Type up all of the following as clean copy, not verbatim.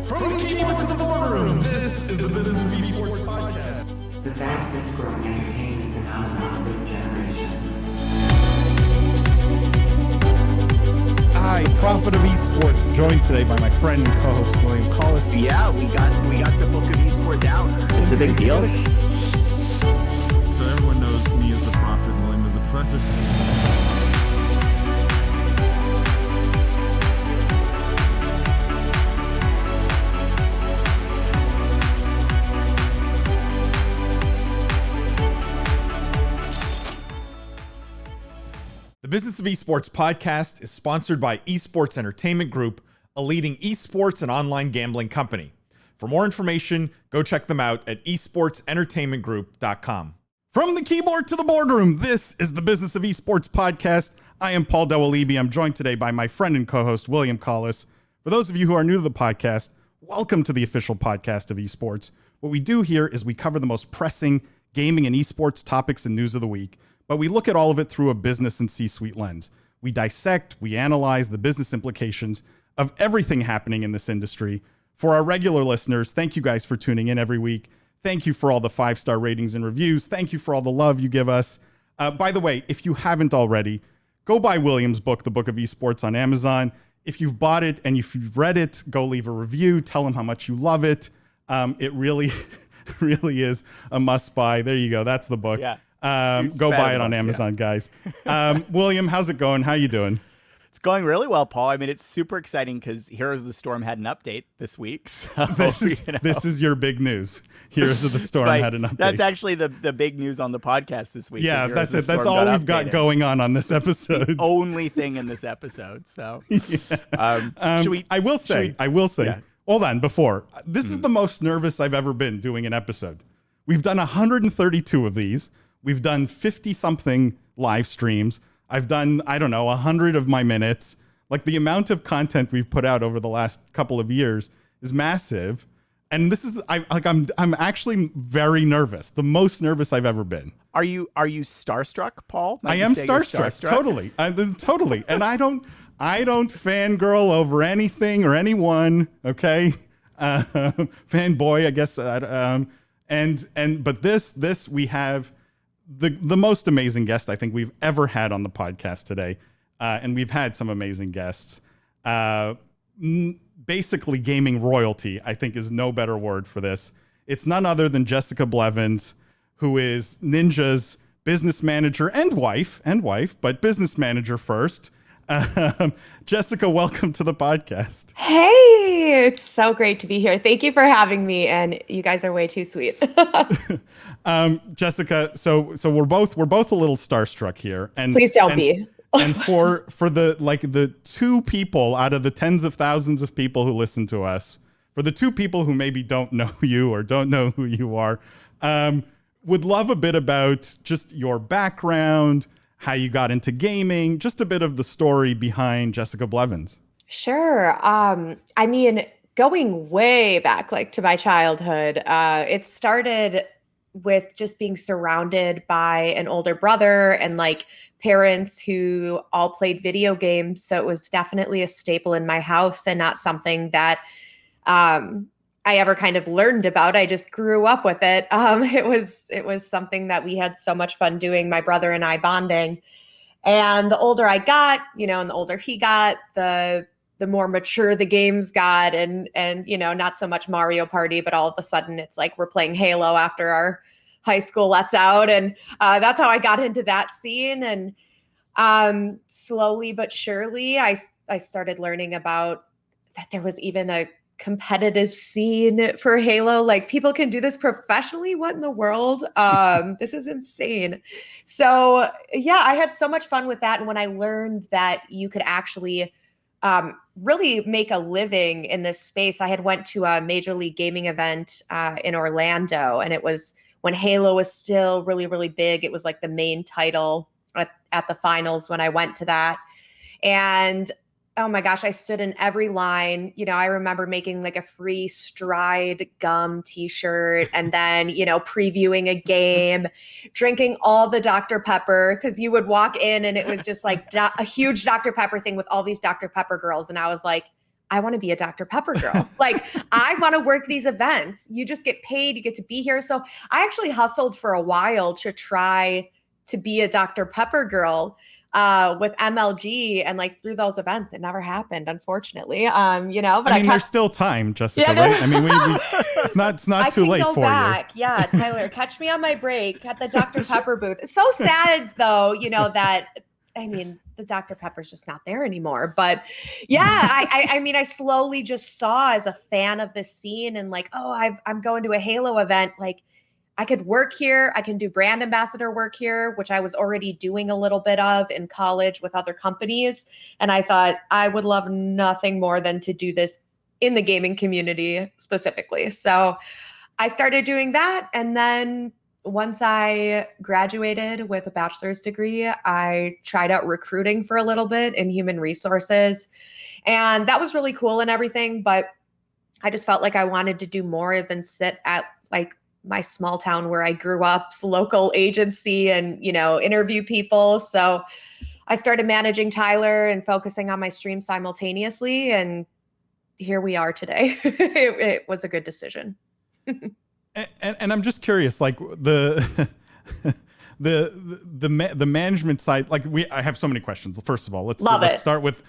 From the keyboard to the boardroom, this is the Business of Esports podcast. The fastest growing entertainment phenomenon of this generation. I, Prophet of Esports, joined today by my friend and co-host William Collis. Yeah, we got the book of esports out. It's a big deal. So everyone knows me as the Prophet and William as the Professor. The Business of Esports podcast is sponsored by Esports Entertainment Group, a leading esports and online gambling company. For more information, go check them out at esportsentertainmentgroup.com. From the keyboard to the boardroom, this is the Business of Esports podcast. I am Paul Dewalibi. I'm joined today by my friend and co-host, William Collis. For those of you who are new to the podcast, welcome to the official podcast of esports. What we do here is we cover the most pressing gaming and esports topics and news of the week, but we look at all of it through a business and C-suite lens. We dissect, we analyze the business implications of everything happening in this industry. For our regular listeners, thank you guys for tuning in every week. Thank you for all the 5-star ratings and reviews. Thank you for all the love you give us. By the way, if you haven't already, go buy William's book, The Book of Esports, on Amazon. If you've bought it and if you've read it, go leave a review. Tell him how much you love it. It really, really is a must buy. There you go. That's the book. Yeah. Go buy it on Amazon, guys. William, how's it going? How you doing? It's going really well, Paul. I mean, it's super exciting because Heroes of the Storm had an update this week. So, this is your big news. Heroes of the Storm had an update. That's actually the big news on the podcast this week. Yeah, that's it. That's all we've got going on this episode. The only thing in this episode. So, I will say, yeah. Hold on, this is the most nervous I've ever been doing an episode. We've done 132 of these. We've done 50-something live streams. I've done, 100 of my minutes. Like, the amount of content we've put out over the last couple of years is massive. And this is, I'm actually very nervous. The most nervous I've ever been. Are you starstruck, Paul? I am starstruck. Totally. Totally. And I don't fangirl over anything or anyone. Okay. Fanboy, I guess. But this we have the most amazing guest I think we've ever had on the podcast today. And we've had some amazing guests. Basically gaming royalty, I think, is no better word for this. It's none other than Jessica Blevins, who is Ninja's business manager and wife, but business manager first. Jessica, welcome to the podcast. Hey, it's so great to be here. Thank you for having me, and you guys are way too sweet. Jessica, so we're both a little starstruck here, and please don't be. And for the two people out of the tens of thousands of people who listen to us, for the two people who maybe don't know you or don't know who you are, would love a bit about just your background, how you got into gaming, just a bit of the story behind Jessica Blevins. Sure. I mean, going way back, like to my childhood, it started with just being surrounded by an older brother and like parents who all played video games. So it was definitely a staple in my house and not something that I ever kind of learned about. I just grew up with it. It was something that we had so much fun doing, my brother and I bonding. And the older I got, and the older he got, the more mature the games got, and not so much Mario Party, but all of a sudden it's like we're playing Halo after our high school lets out. And that's how I got into that scene. And slowly but surely, I started learning about that there was even a competitive scene for Halo. Like, people can do this professionally. What in the world? This is insane. So yeah, I had so much fun with that. And when I learned that you could actually really make a living in this space, I had went to a Major League Gaming event in Orlando, and it was when Halo was still really, really big. It was like the main title at the finals when I went to that. And oh my gosh, I stood in every line. I remember making like a free Stride gum t-shirt and then, previewing a game, drinking all the Dr. Pepper, because you would walk in and it was just like a huge Dr. Pepper thing with all these Dr. Pepper girls. And I was like, I want to be a Dr. Pepper girl. Like, I want to work these events. You just get paid, you get to be here. So I actually hustled for a while to try to be a Dr. Pepper girl with MLG, and like through those events, it never happened, unfortunately. But I mean, there's still time, Jessica, right? I mean, it's not too late for back. Yeah, Tyler, catch me on my break at the Dr. Pepper booth. It's so sad though, that, I mean, the Dr. Pepper's just not there anymore. But yeah, I mean, I slowly just saw as a fan of this scene and like, oh, I'm going to a Halo event. Like, I could work here. I can do brand ambassador work here, which I was already doing a little bit of in college with other companies. And I thought I would love nothing more than to do this in the gaming community specifically. So I started doing that. And then once I graduated with a bachelor's degree, I tried out recruiting for a little bit in human resources. And that was really cool and everything. But I just felt like I wanted to do more than sit at like my small town where I grew up, local agency, and, interview people. So I started managing Tyler and focusing on my stream simultaneously. And here we are today. It was a good decision. And I'm just curious, like the management side, like I have so many questions. First of all, let's start with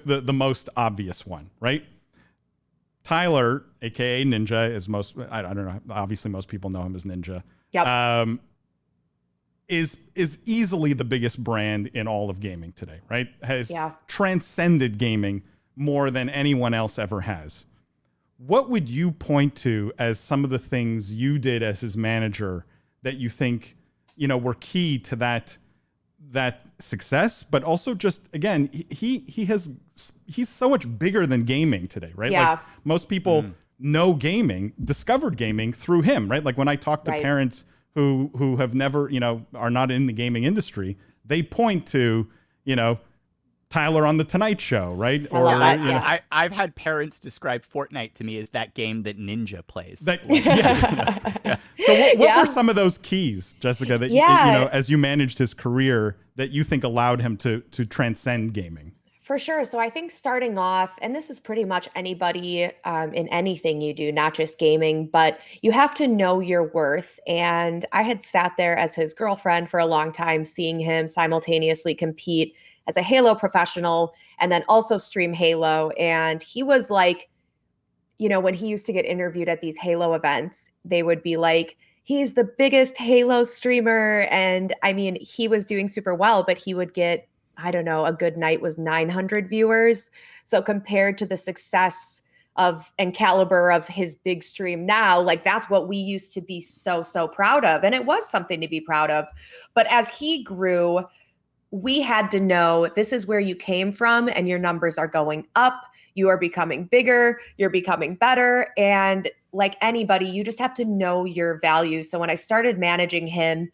the most obvious one, right? Tyler, aka Ninja, is I don't know. Obviously, most people know him as Ninja. Yep. Is easily the biggest brand in all of gaming today, right? Has transcended gaming more than anyone else ever has. What would you point to as some of the things you did as his manager that you think, were key to that success, but also just, again, he's so much bigger than gaming today, right? Yeah. Like most people know gaming, discovered gaming through him, right? Like when I talk to parents who have never, are not in the gaming industry, they point to, Tyler on the Tonight Show, right? I've had parents describe Fortnite to me as that game that Ninja plays. So what were some of those keys, Jessica, that as you managed his career, that you think allowed him to transcend gaming? For sure. So I think starting off, and this is pretty much anybody in anything you do, not just gaming, but you have to know your worth. And I had sat there as his girlfriend for a long time, seeing him simultaneously compete as a Halo professional and then also stream Halo. And he was like, when he used to get interviewed at these Halo events, they would be like, he's the biggest Halo streamer. And I mean, he was doing super well, but he would get, I don't know, a good night was 900 viewers. So compared to the success of and caliber of his big stream now, like that's what we used to be so proud of. And it was something to be proud of. But as he grew, we had to know this is where you came from and your numbers are going up. You are becoming bigger, you're becoming better. And like anybody, you just have to know your value. So when I started managing him,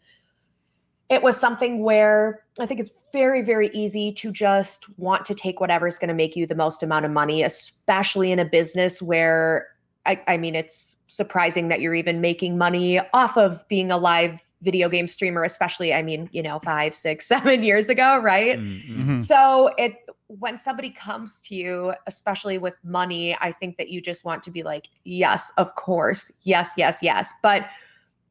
it was something where I think it's very, very easy to just want to take whatever is going to make you the most amount of money, especially in a business where, I mean, it's surprising that you're even making money off of being a live video game streamer, especially, 5, 6, 7 years ago, right? Mm-hmm. So when somebody comes to you, especially with money, I think that you just want to be like, yes, of course. Yes. But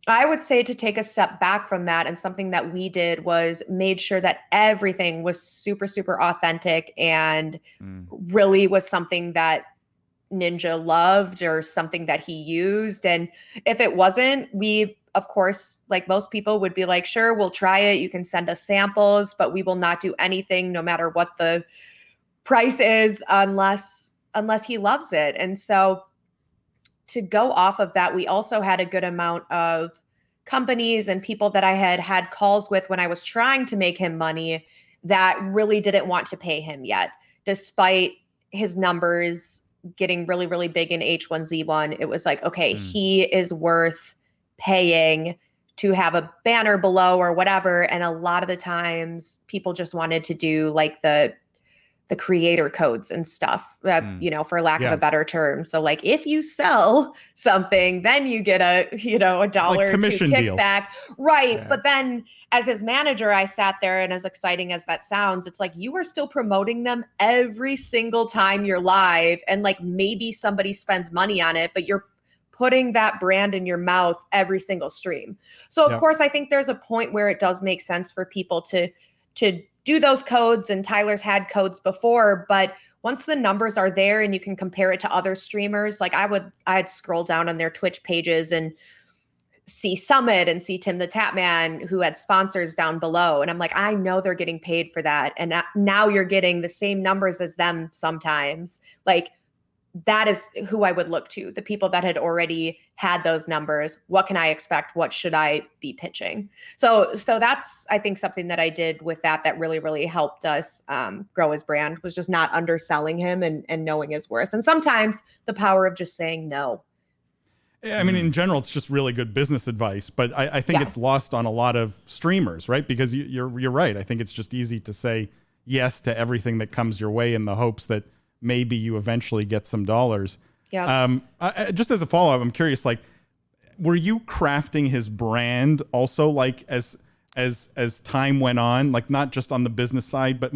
I would say to take a step back from that, and something that we did was made sure that everything was super authentic and really was something that Ninja loved or something that he used. And if it wasn't, we, of course, like most people would be like, sure, we'll try it. You can send us samples, but we will not do anything no matter what the price is unless he loves it. And so to go off of that, we also had a good amount of companies and people that I had calls with when I was trying to make him money that really didn't want to pay him yet, despite his numbers getting really big in H1Z1. It was like, okay, he is worth paying to have a banner below or whatever. And a lot of the times people just wanted to do like the the creator codes and stuff, for lack of a better term. So like if you sell something, then you get a $1 Like or commission $2 deals. kickback. Right. Yeah. But then as his manager, I sat there, and as exciting as that sounds, it's like you are still promoting them every single time you're live. And like maybe somebody spends money on it, but you're putting that brand in your mouth every single stream. So of course, I think there's a point where it does make sense for people to do those codes, and Tyler's had codes before, but once the numbers are there and you can compare it to other streamers, like I'd scroll down on their Twitch pages and see Summit and see Tim the Tapman, who had sponsors down below. And I'm like, I know they're getting paid for that. And now you're getting the same numbers as them sometimes. Like, that is who I would look to, the people that had already had those numbers. What can I expect? What should I be pitching? So that's, I think, something that I did with that really, really helped us grow his brand, was just not underselling him and knowing his worth. And sometimes the power of just saying no. I mean, in general, it's just really good business advice, but I think it's lost on a lot of streamers, right? Because you're right. I think it's just easy to say yes to everything that comes your way in the hopes that maybe you eventually get some dollars. Yeah. Just as a follow-up, I'm curious, like, were you crafting his brand also, like, as time went on, like not just on the business side, but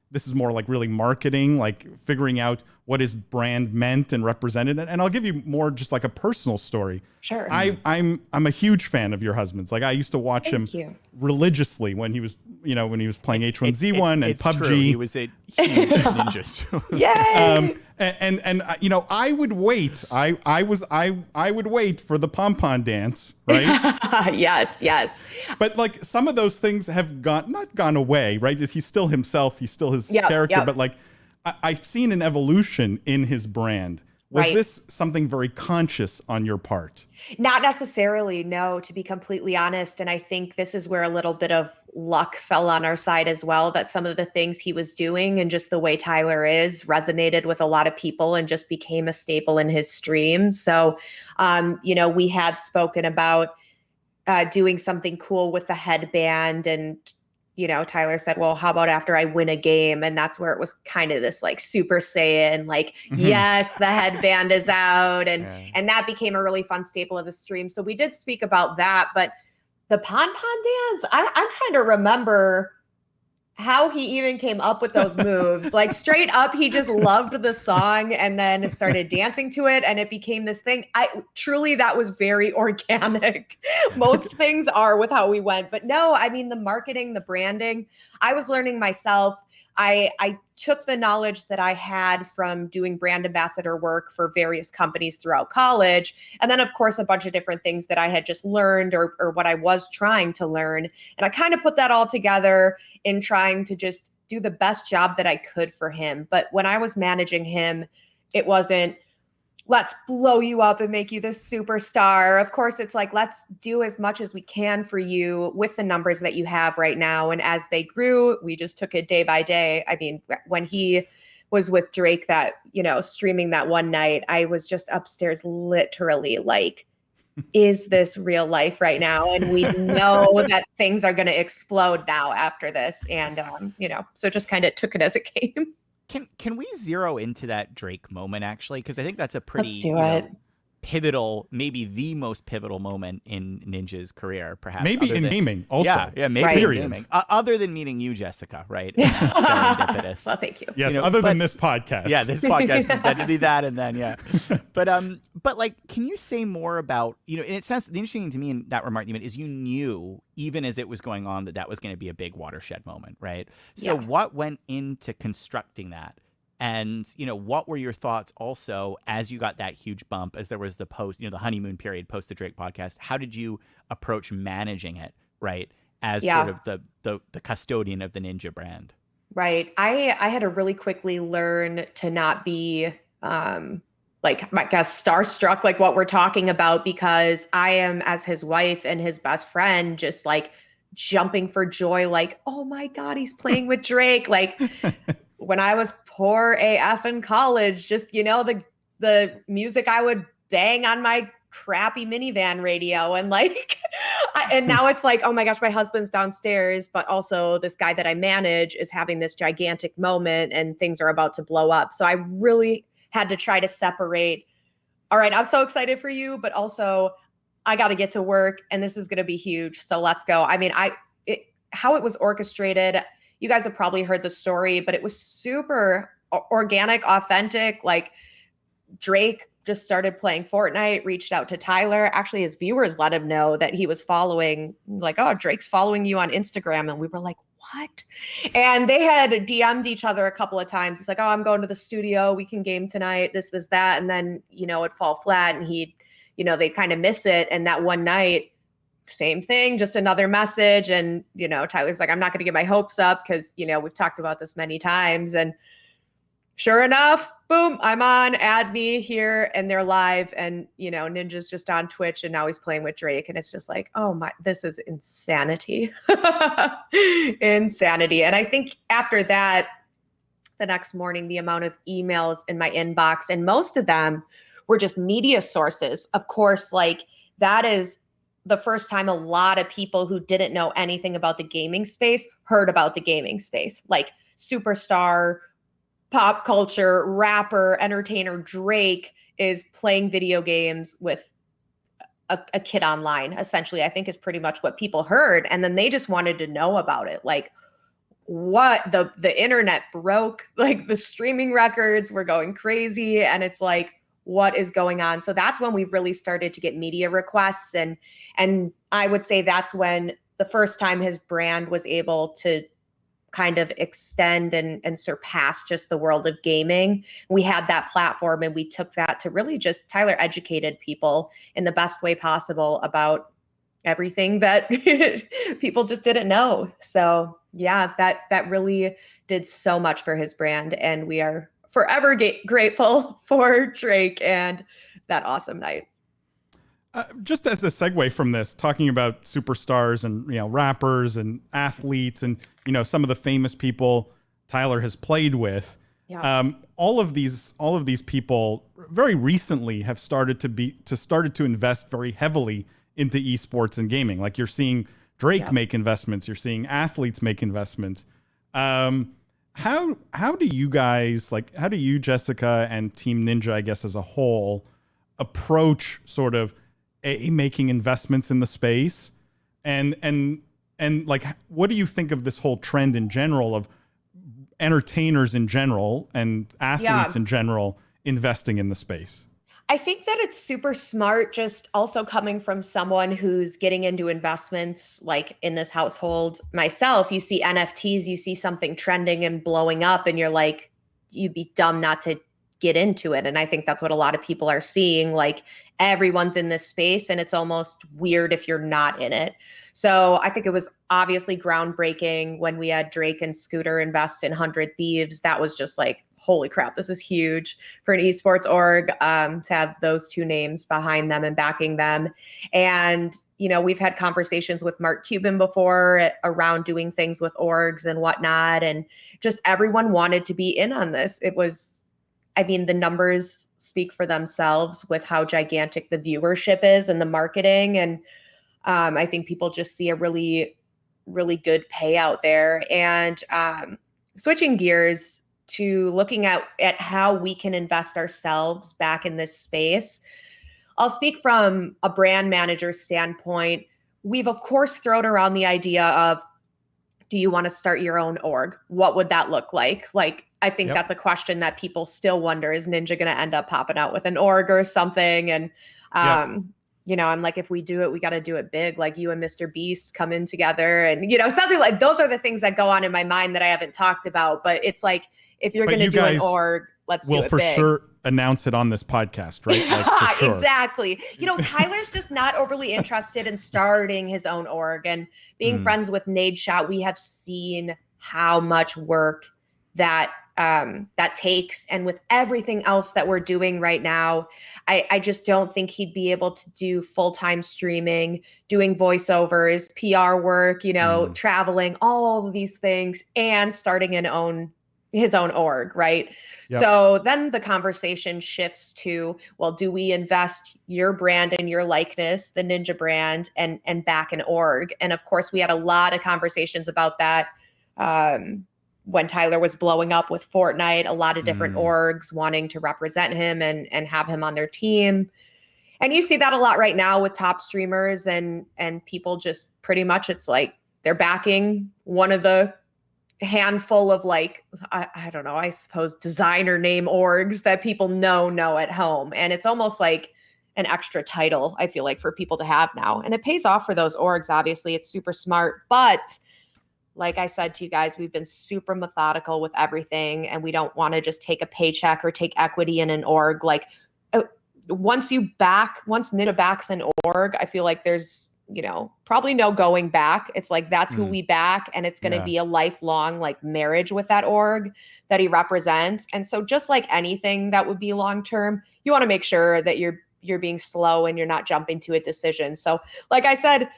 this is more like really marketing, like figuring out what his brand meant and represented? And I'll give you more just like a personal story. Sure. I'm a huge fan of your husband's. Like, I used to watch him religiously when he was playing H1Z1 and PUBG. True. He was a huge ninja. Yay! And I would wait. I would wait for the pom-pom dance, right? Yes. But like some of those things have not gone away, right? He's still himself. He's still his character. But like I've seen an evolution in his brand. Was this something very conscious on your part? Not necessarily, no, to be completely honest. And I think this is where a little bit of luck fell on our side as well, that some of the things he was doing and just the way Tyler is resonated with a lot of people and just became a staple in his stream. So, we had spoken about doing something cool with the headband, and Tyler said, well, how about after I win a game? And that's where it was kind of this like Super Saiyan, like, yes, the headband is out. And that became a really fun staple of the stream. So we did speak about that, but the pom-pom dance, I'm trying to remember how he even came up with those moves. Like, straight up, he just loved the song and then started dancing to it, and it became this thing. Truly, that was very organic. Most things are with how we went. But no, I mean, the marketing, the branding, I was learning myself. I took the knowledge that I had from doing brand ambassador work for various companies throughout college. And then, of course, a bunch of different things that I had just learned or what I was trying to learn. And I kind of put that all together in trying to just do the best job that I could for him. But when I was managing him, it wasn't, let's blow you up and make you this superstar. Of course, it's like, let's do as much as we can for you with the numbers that you have right now. And as they grew, we just took it day by day. I mean, when he was with Drake that, streaming that one night, I was just upstairs literally like, is this real life right now? And we know that things are going to explode now after this. And, so just kind of took it as it came. Can we zero into that Drake moment, actually? Because I think that's a pretty Let's do it. Pivotal, maybe the most pivotal moment in Ninja's career, perhaps. Maybe in gaming also. Yeah, maybe in gaming. Other than meeting you, Jessica, right? Serendipitous. Well, thank you. Yes, other than this podcast. Yeah, this podcast is meant to be that, and then but like, can you say more about, in a sense, the interesting thing to me in that remark is you knew, even as it was going on, that was going to be a big watershed moment, right? So what went into constructing that? And, what were your thoughts also as you got that huge bump, as there was the post, the honeymoon period post the Drake podcast? How did you approach managing it, right, as sort of the custodian of the Ninja brand? Right. I had to really quickly learn to not be like, I guess, starstruck, like what we're talking about, because I am, as his wife and his best friend, just like jumping for joy, like, oh my God, he's playing with Drake. Like, when I was poor AF in college, just, the music I would bang on my crappy minivan radio. And like, And now it's like, oh my gosh, my husband's downstairs, but also this guy that I manage is having this gigantic moment and things are about to blow up. So I really had to try to separate. All right, I'm so excited for you, but also I got to get to work and this is going to be huge. So let's go. I mean, how it was orchestrated, you guys have probably heard the story, but it was super organic, authentic. Like Drake just started playing Fortnite, reached out to Tyler. Actually, his viewers let him know that he was following, like, oh, Drake's following you on Instagram. And we were like, what? And they had DM'd each other a couple of times. It's like, oh, I'm going to the studio. We can game tonight, this, that. And then, it'd fall flat and they'd kind of miss it. And that one night, same thing, just another message. And, Tyler's like, I'm not going to get my hopes up because, we've talked about this many times. And sure enough, boom, I'm on, add me here, and they're live. And, Ninja's just on Twitch and now he's playing with Drake. And it's just like, oh my, this is insanity. Insanity. And I think after that, the next morning, the amount of emails in my inbox, and most of them were just media sources. Of course, like that is the first time a lot of people who didn't know anything about the gaming space heard about the gaming space, like superstar, pop culture, rapper, entertainer Drake is playing video games with a kid online, essentially, I think is pretty much what people heard. And then they just wanted to know about it. Like what the internet broke, like the streaming records were going crazy. And it's like, what is going on? So that's when we really started to get media requests. And I would say that's when the first time his brand was able to kind of extend and surpass just the world of gaming. We had that platform and we took that to really just, Tyler educated people in the best way possible about everything that people just didn't know. So yeah, that really did so much for his brand. And we are forever grateful for Drake and that awesome night. Just as a segue from this, talking about superstars and rappers and athletes and some of the famous people Tyler has played with, all of these people very recently have started to invest very heavily into esports and gaming. Like you're seeing Drake make investments, you're seeing athletes make investments. How do you guys, how do you, Jessica, and Team Ninja, I guess as a whole, approach sort of making investments in the space, and like what do you think of this whole trend in general of entertainers in general and athletes in general investing in the space? I think that it's super smart, just also coming from someone who's getting into investments like in this household myself. You see NFTs, you see something trending and blowing up and you're like, you'd be dumb not to get into it. And I think that's what a lot of people are seeing. Like everyone's in this space and it's almost weird if you're not in it. So I think it was obviously groundbreaking when we had Drake and Scooter invest in 100 Thieves. That was just like, holy crap, this is huge for an esports org to have those two names behind them and backing them. And, we've had conversations with Mark Cuban before around doing things with orgs and whatnot. And just everyone wanted to be in on this. It was, the numbers speak for themselves with how gigantic the viewership is and the marketing. And I think people just see a really, really good payout there. And switching gears to looking at how we can invest ourselves back in this space, I'll speak from a brand manager standpoint. We've, of course, thrown around the idea of, do you want to start your own org? What would that look like? I think that's a question that people still wonder, is Ninja going to end up popping out with an org or something? And, I'm like, if we do it, we got to do it big. Like you and Mr. Beast come in together and, something like those are the things that go on in my mind that I haven't talked about. But it's like, if you're going to do an org, let's do it big. We'll for sure announce it on this podcast, right? Like, for sure. Exactly. Tyler's just not overly interested in starting his own org. And being friends with Nade Shot, we have seen how much work that takes. And with everything else that we're doing right now, I just don't think he'd be able to do full-time streaming, doing voiceovers, PR work, traveling, all of these things, and starting an own his own org, right? Yep. So then the conversation shifts to, well, do we invest your brand and your likeness, the Ninja brand, and back an org? And of course, we had a lot of conversations about that when Tyler was blowing up with Fortnite. A lot of different orgs wanting to represent him and have him on their team. And you see that a lot right now with top streamers and people just pretty much, it's like they're backing one of the handful of like, I don't know, I suppose designer name orgs that people know at home. And it's almost like an extra title, I feel like, for people to have now. And it pays off for those orgs, obviously. It's super smart. But like I said to you guys, we've been super methodical with everything, and we don't want to just take a paycheck or take equity in an org. Like once Ninja backs an org, I feel like there's, probably no going back. It's like, that's who we back, and it's going to be a lifelong like marriage with that org that he represents. And so just like anything that would be long-term, you want to make sure that you're being slow and you're not jumping to a decision. So like I said,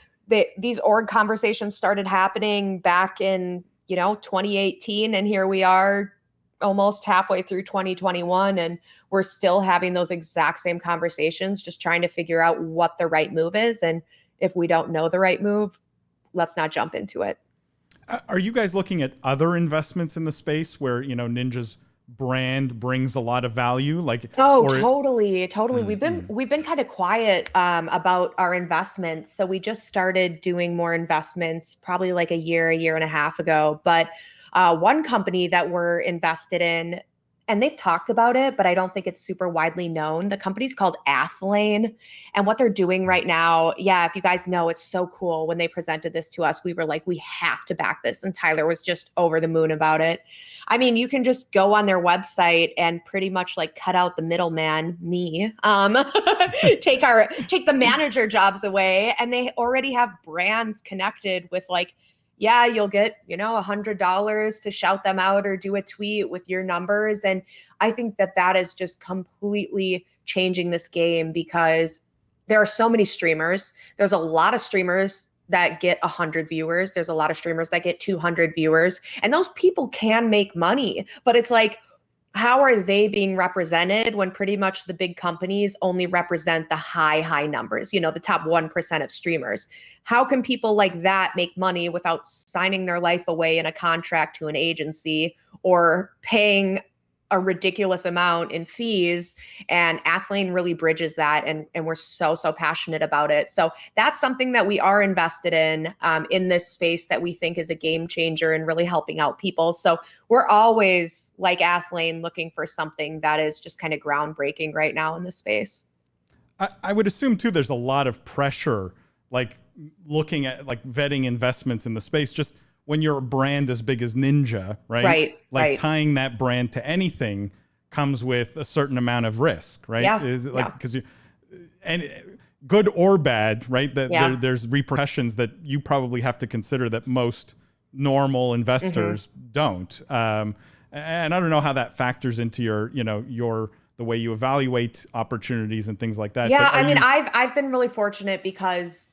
these org conversations started happening back in, 2018, and here we are almost halfway through 2021, and we're still having those exact same conversations, just trying to figure out what the right move is. And if we don't know the right move, let's not jump into it. Are you guys looking at other investments in the space where, Ninja's brand brings a lot of value? Totally. We've been kind of quiet about our investments. So we just started doing more investments probably like a year and a half ago. But one company that we're invested in, and they've talked about it, but I don't think it's super widely known. The company's called Athlane. And what they're doing right now, if you guys know, it's so cool. When they presented this to us, we were like, we have to back this. And Tyler was just over the moon about it. I mean, you can just go on their website and pretty much like cut out the middleman, me, take the manager jobs away. And they already have brands connected with like, you'll get, $100 to shout them out or do a tweet with your numbers. And I think that is just completely changing this game, because there are so many streamers. There's a lot of streamers that get 100 viewers. There's a lot of streamers that get 200 viewers. And those people can make money. But it's like, how are they being represented when pretty much the big companies only represent the high numbers, the top 1% of streamers? How can people like that make money without signing their life away in a contract to an agency or paying a ridiculous amount in fees? And Athlane really bridges that, and we're so passionate about it. So that's something that we are invested in this space that we think is a game changer and really helping out people. So we're always, like Athlane, looking for something that is just kind of groundbreaking right now in this space. I would assume too there's a lot of pressure, like looking at like vetting investments in the space, just when you're a brand as big as Ninja, right? Right. Tying that brand to anything comes with a certain amount of risk, right? Yeah. Is it like, because good or bad, right? There's repercussions that you probably have to consider that most normal investors don't. And I don't know how that factors into your the way you evaluate opportunities and things like that. Yeah, I mean, I've been really fortunate because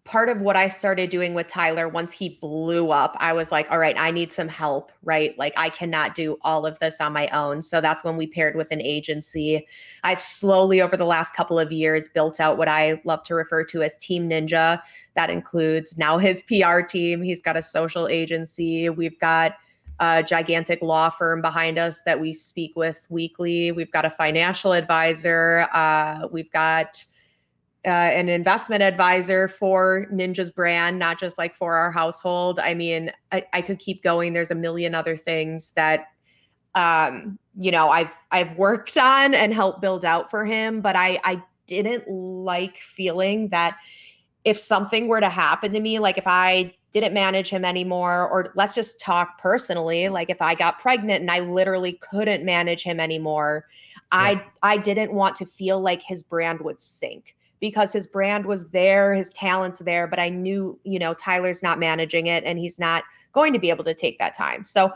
part of what I started doing with Tyler once he blew up, I was like, all right, I need some help, right? Like I cannot do all of this on my own. So that's when we paired with an agency. I've slowly over the last couple of years built out what I love to refer to as Team Ninja. That includes now his PR team. He's got a social agency. We've got a gigantic law firm behind us that we speak with weekly. We've got a financial advisor. We've got an investment advisor for Ninja's brand, not just like for our household. I mean, I could keep going. There's a million other things that, I've worked on and helped build out for him. But I didn't like feeling that if something were to happen to me, like if I didn't manage him anymore, or let's just talk personally, like if I got pregnant and I literally couldn't manage him anymore, I didn't want to feel like his brand would sink. Because his brand was there, his talent's there, but I knew, Tyler's not managing it and he's not going to be able to take that time. So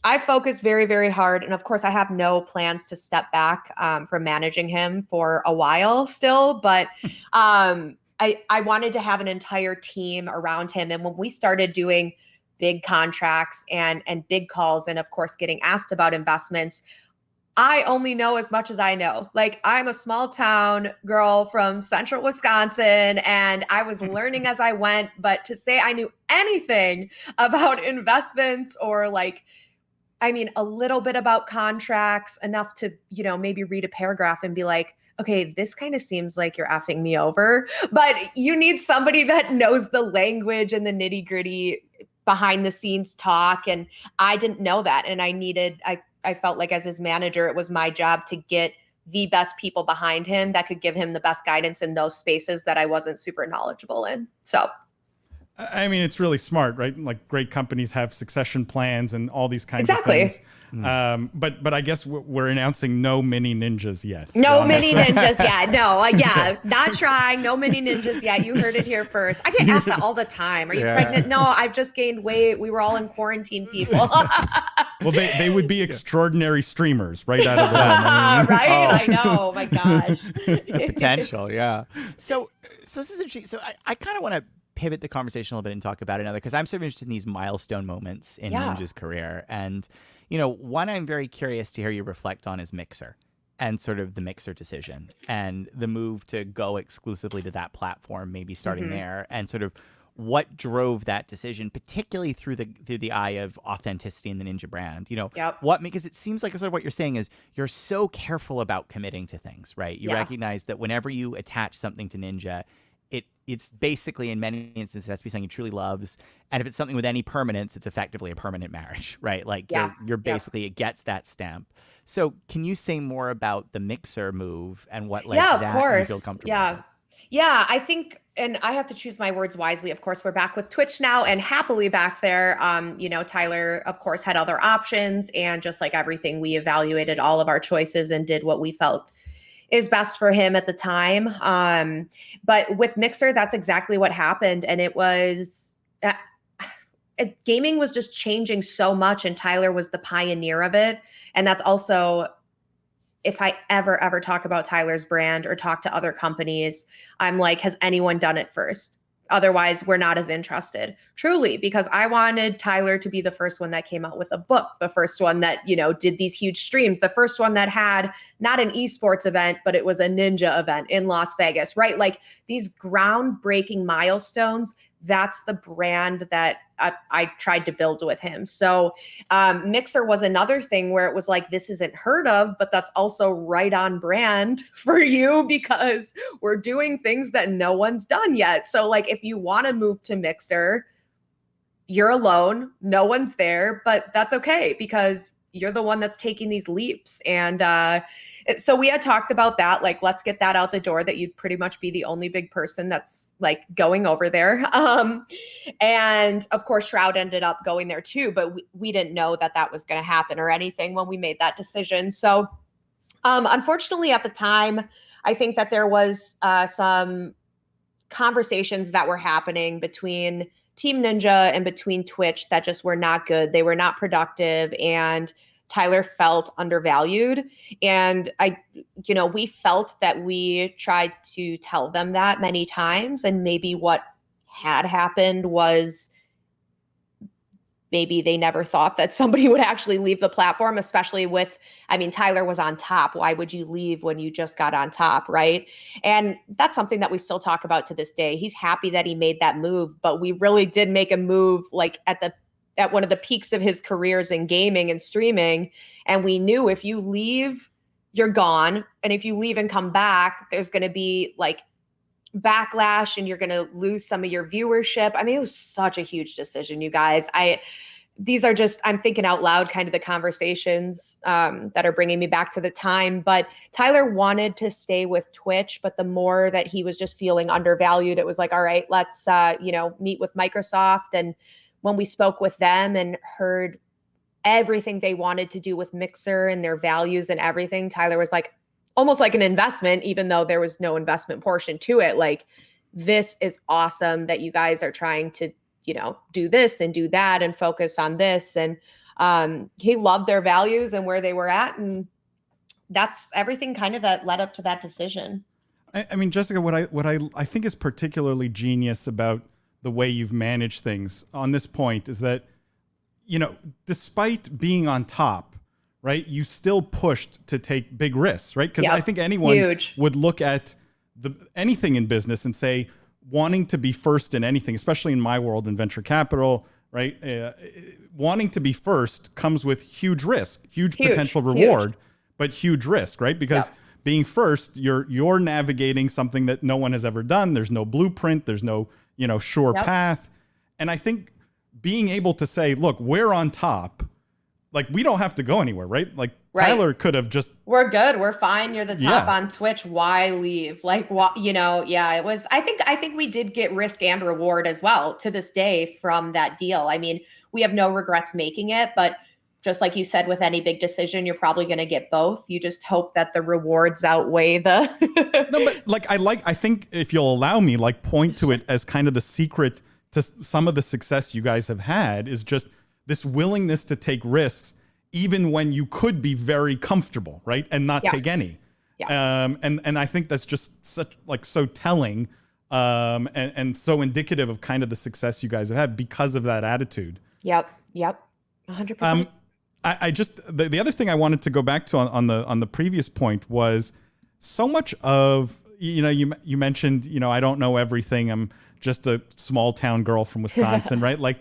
I focused very, very hard. And of course, I have no plans to step back from managing him for a while still, but I wanted to have an entire team around him. And when we started doing big contracts and big calls, and of course getting asked about investments, I only know as much as I know. Like, I'm a small town girl from central Wisconsin, and I was learning as I went. But to say I knew anything about investments or a little bit about contracts, enough to, maybe read a paragraph and be like, okay, this kind of seems like you're effing me over. But you need somebody that knows the language and the nitty gritty behind the scenes talk. And I didn't know that. And I felt like as his manager, it was my job to get the best people behind him that could give him the best guidance in those spaces that I wasn't super knowledgeable in. So, I mean, it's really smart, right? Like, great companies have succession plans and all these kinds exactly. of things. But I guess we're announcing no mini ninjas yet. No mini ninjas yet. No, not trying. No mini ninjas yet. You heard it here first. I get asked that all the time. Are you pregnant? No, I've just gained weight. We were all in quarantine, people. Well, they would be extraordinary streamers right out of the womb. Right? I know. My gosh. The potential, yeah. So this is interesting. So I kind of want to pivot the conversation a little bit and talk about another, because I'm sort of interested in these milestone moments in Ninja's career. And, one I'm very curious to hear you reflect on is Mixer, and sort of the Mixer decision and the move to go exclusively to that platform, maybe starting there, and sort of what drove that decision, particularly through the eye of authenticity in the Ninja brand. Because it seems like sort of what you're saying is you're so careful about committing to things, right? You recognize that whenever you attach something to Ninja, it's basically, in many instances, it has to be something he truly loves. And if it's something with any permanence, it's effectively a permanent marriage, right? Like, you're basically, it gets that stamp. So can you say more about the Mixer move and what led to that? Of course. And you feel comfortable with it? Yeah, I think, and I have to choose my words wisely. Of course, we're back with Twitch now, and happily back there. Tyler, of course, had other options, and just like everything, we evaluated all of our choices and did what we felt is best for him at the time. But with Mixer, that's exactly what happened. And it was, gaming was just changing so much, and Tyler was the pioneer of it. And that's also, if I ever talk about Tyler's brand or talk to other companies, I'm like, has anyone done it first? Otherwise, we're not as interested, truly, because I wanted Tyler to be the first one that came out with a book, the first one that, did these huge streams, the first one that had not an esports event, but it was a ninja event in Las Vegas, right? Like, these groundbreaking milestones, that's the brand that I tried to build with him. So Mixer was another thing where it was like, this isn't heard of, but that's also right on brand for you, because we're doing things that no one's done yet. So like, if you want to move to Mixer, you're alone, no one's there, but that's okay, because you're the one that's taking these leaps. And so we had talked about that, like, let's get that out the door, that you'd pretty much be the only big person that's like going over there. And of course, Shroud ended up going there too, but we didn't know that was going to happen or anything when we made that decision. So unfortunately at the time, I think that there was some conversations that were happening between Team Ninja and between Twitch that just were not good. They were not productive, and Tyler felt undervalued. And we felt that we tried to tell them that many times. And maybe what had happened was maybe they never thought that somebody would actually leave the platform, especially with, Tyler was on top. Why would you leave when you just got on top, right? And that's something that we still talk about to this day. He's happy that he made that move, but we really did make a move like at one of the peaks of his careers in gaming and streaming. And we knew if you leave, you're gone. And if you leave and come back, there's going to be like backlash and you're going to lose some of your viewership. It was such a huge decision, you guys. These are just, I'm thinking out loud, kind of the conversations that are bringing me back to the time. But Tyler wanted to stay with Twitch, but the more that he was just feeling undervalued, it was like, all right, let's, meet with Microsoft. And when we spoke with them and heard everything they wanted to do with Mixer and their values and everything, Tyler was like, almost like an investment, even though there was no investment portion to it. Like, this is awesome that you guys are trying to, do this and do that and focus on this. And he loved their values and where they were at. And that's everything kind of that led up to that decision. Jessica, what I think is particularly genius about the way you've managed things on this point is that despite being on top, right, you still pushed to take big risks, right? Because Yep. I think anyone Huge. would look at anything in business and say, wanting to be first in anything, especially in my world in venture capital, right? Wanting to be first comes with huge risk, huge potential reward, but huge risk, right? Because being first, you're navigating something that no one has ever done. There's no blueprint. There's no, sure path. And I think being able to say, look, we're on top, like we don't have to go anywhere, right? Like Tyler could have just, we're good. We're fine. You're the top on Twitch. Why leave? Like, what, it was, I think we did get risk and reward as well to this day from that deal. I mean, we have no regrets making it, but just like you said, with any big decision, you're probably going to get both. You just hope that the rewards outweigh the. No, but like, I think if you'll allow me, like point to it as kind of the secret to some of the success you guys have had is just this willingness to take risks, even when you could be very comfortable, right? And not take any. Yeah. And I think that's just so telling, and so indicative of kind of the success you guys have had because of that attitude. Yep. 100%. I just the other thing I wanted to go back to on the previous point was so much of you mentioned I don't know everything, I'm just a small town girl from Wisconsin, right? Like,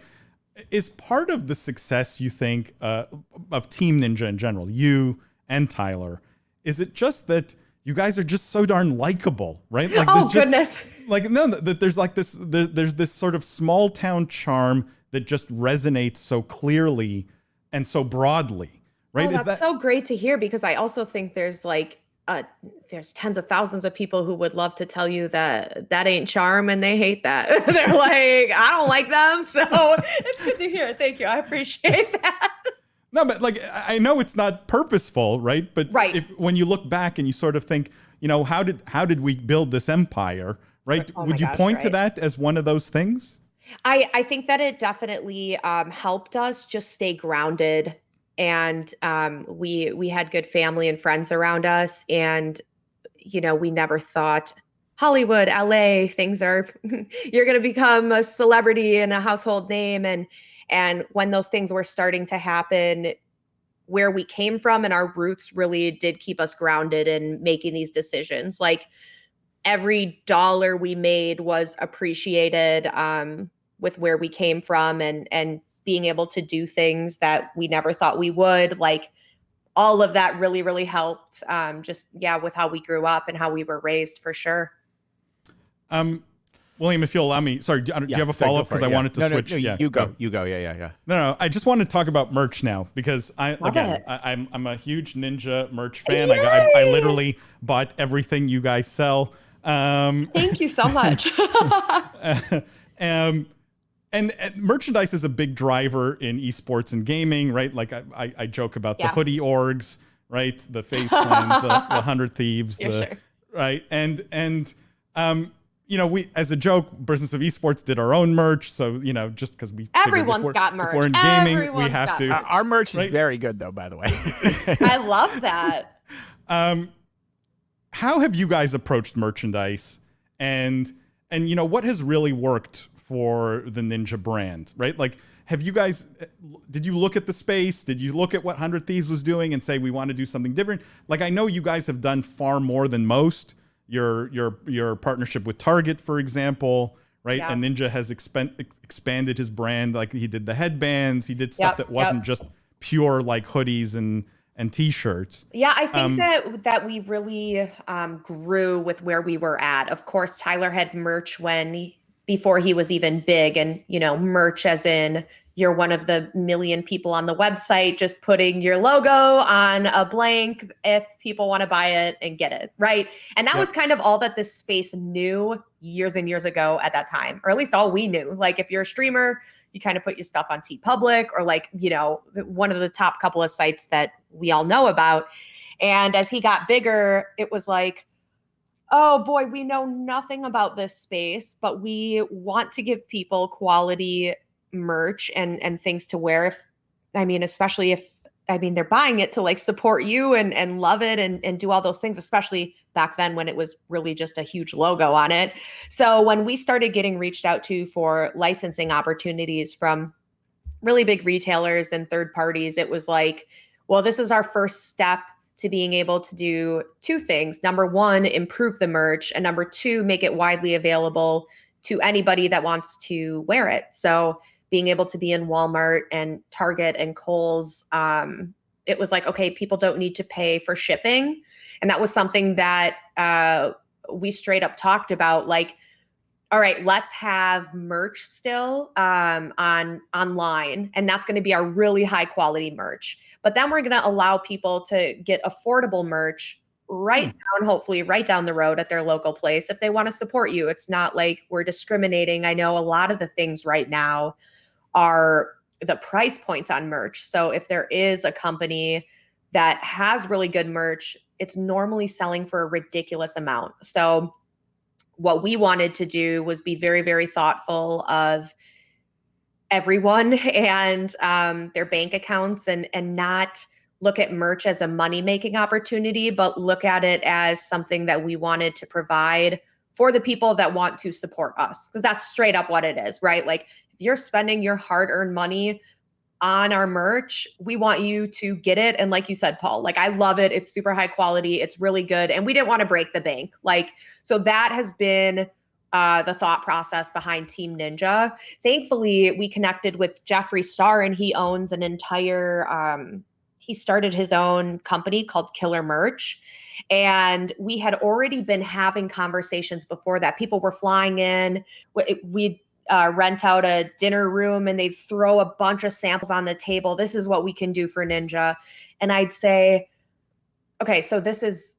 is part of the success you think of Team Ninja in general, you and Tyler, is it just that you guys are just so darn likable, right? Like, goodness. Like, no, that there's like this there's this sort of small town charm that just resonates so clearly and so broadly, right? Oh, that's so great to hear, because I also think there's there's tens of thousands of people who would love to tell you that ain't charm and they hate that. They're like, I don't like them. So it's good to hear. Thank you. I appreciate that. No, but like, I know it's not purposeful, right? But when you look back and you sort of think, how did we build this empire, right? Would you point to that as one of those things? I think that it definitely helped us just stay grounded, and we had good family and friends around us, and we never thought Hollywood, LA, things are you're going to become a celebrity and a household name, and when those things were starting to happen, where we came from and our roots really did keep us grounded in making these decisions. Like, every dollar we made was appreciated with where we came from, and being able to do things that we never thought we would. Like, all of that really, really helped with how we grew up and how we were raised, for sure. William, if you'll allow me, sorry, do you have a follow-up? Because I wanted to switch. No, you go. Yeah. No, I just wanted to talk about merch now, because I'm a huge Ninja merch fan. I literally bought everything you guys sell. Thank you so much. And merchandise is a big driver in esports and gaming, right? Like, I joke about the hoodie orgs, right? The face cleanse, the 100 Thieves, right? And we, as a joke, Business of Esports did our own merch. So, just because everyone's got merch. Before in gaming, we have to. Our merch is very good, though, by the way. I love that. How have you guys approached merchandise, and what has really worked for the Ninja brand, right? Like, did you look at the space? Did you look at what 100 Thieves was doing and say, we want to do something different? Like, I know you guys have done far more than most. Your partnership with Target, for example, right? Yeah. And Ninja has expanded his brand. Like, he did the headbands. He did stuff that wasn't just pure like hoodies and t-shirts. Yeah, I think that we really grew with where we were at. Of course, Tyler had merch before he was even big, and merch as in you're one of the million people on the website just putting your logo on a blank if people want to buy it and get it, right? And that was kind of all that this space knew years and years ago at that time, or at least all we knew. Like, if you're a streamer, you kind of put your stuff on TeePublic, or like, one of the top couple of sites that we all know about. And as he got bigger, it was like, oh boy, we know nothing about this space, but we want to give people quality merch and things to wear. Especially if they're buying it to like support you and love it and do all those things, especially back then when it was really just a huge logo on it. So when we started getting reached out to for licensing opportunities from really big retailers and third parties, it was like, well, this is our first step to being able to do two things. Number one, improve the merch. And number two, make it widely available to anybody that wants to wear it. So being able to be in Walmart and Target and Kohl's, it was like, okay, people don't need to pay for shipping. And that was something that we straight up talked about, like, all right, let's have merch still online, and that's going to be our really high quality merch. But then we're going to allow people to get affordable merch hopefully right down the road at their local place if they want to support you. It's not like we're discriminating. I know a lot of the things right now are the price points on merch. So if there is a company that has really good merch, it's normally selling for a ridiculous amount. So what we wanted to do was be very, very thoughtful of everyone and their bank accounts, and not look at merch as a money-making opportunity, but look at it as something that we wanted to provide for the people that want to support us. Because that's straight up what it is, right? Like, if you're spending your hard-earned money on our merch, we want you to get it. And like you said, Paul, like, I love it. It's super high quality. It's really good. And we didn't want to break the bank. Like, so that has been the thought process behind Team Ninja. Thankfully, we connected with Jeffree Star, and he owns an entire, he started his own company called Killer Merch. And we had already been having conversations before that. People were flying in. We'd rent out a dinner room, and they'd throw a bunch of samples on the table. This is what we can do for Ninja. And I'd say, okay, so this is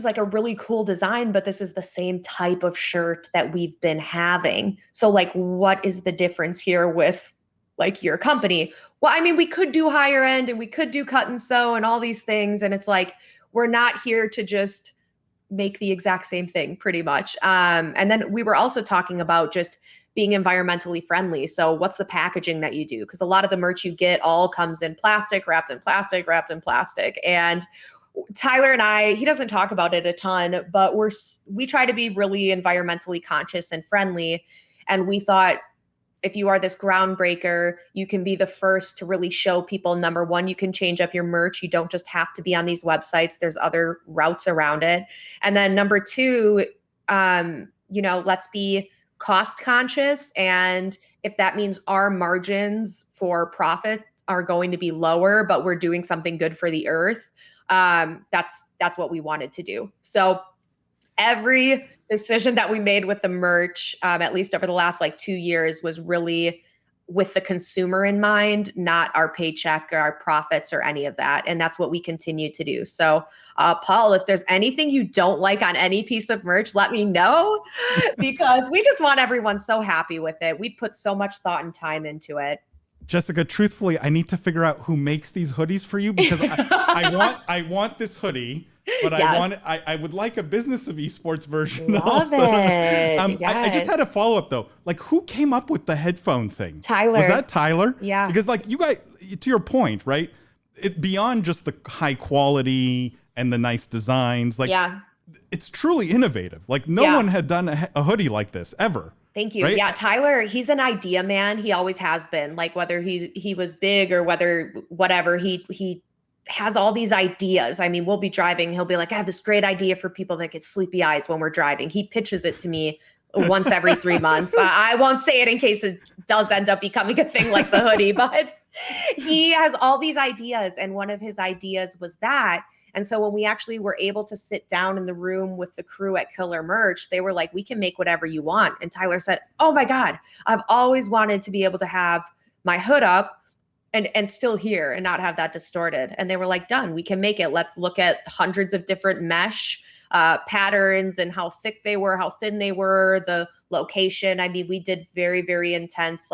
like a really cool design, but this is the same type of shirt that we've been having. So like, what is the difference here with like your company? Well, I mean, we could do higher end, and we could do cut and sew and all these things. And it's like, we're not here to just make the exact same thing, pretty much. And then we were also talking about just being environmentally friendly. So what's the packaging that you do? Because a lot of the merch you get all comes in plastic, wrapped in plastic. And Tyler and I, he doesn't talk about it a ton, but we try to be really environmentally conscious and friendly. And we thought, if you are this groundbreaker, you can be the first to really show people, number one, you can change up your merch. You don't just have to be on these websites. There's other routes around it. And then number two, let's be cost conscious. And if that means our margins for profit are going to be lower, but we're doing something good for the earth, that's what we wanted to do. So every decision that we made with the merch, at least over the last 2 years, was really with the consumer in mind, not our paycheck or our profits or any of that. And that's what we continue to do. So, Paul, if there's anything you don't like on any piece of merch, let me know, because we just want everyone so happy with it. We put so much thought and time into it. Jessica, truthfully, I need to figure out who makes these hoodies for you, because I want this hoodie, but yes. I would like a Business of Esports version Love also. It. Yes. I just had a follow up though. Like, who came up with the headphone thing? Tyler. Was that Tyler? Yeah. Because you guys, to your point, right? It beyond just the high quality and the nice designs, it's truly innovative. Like, no one had done a hoodie like this ever. Thank you. Right? Yeah, Tyler, he's an idea man. He always has been. Like, whether he was big or whatever, he has all these ideas. I mean, we'll be driving. He'll be like, I have this great idea for people that get sleepy eyes when we're driving. He pitches it to me once every 3 months. I won't say it in case it does end up becoming a thing like the hoodie, but he has all these ideas. And one of his ideas was that. And so when we actually were able to sit down in the room with the crew at Killer Merch, they were like, we can make whatever you want. And Tyler said, oh my God, I've always wanted to be able to have my hood up and still hear and not have that distorted. And they were like, done, we can make it. Let's look at hundreds of different mesh patterns and how thick they were, how thin they were, the location. I mean, we did very, very intense,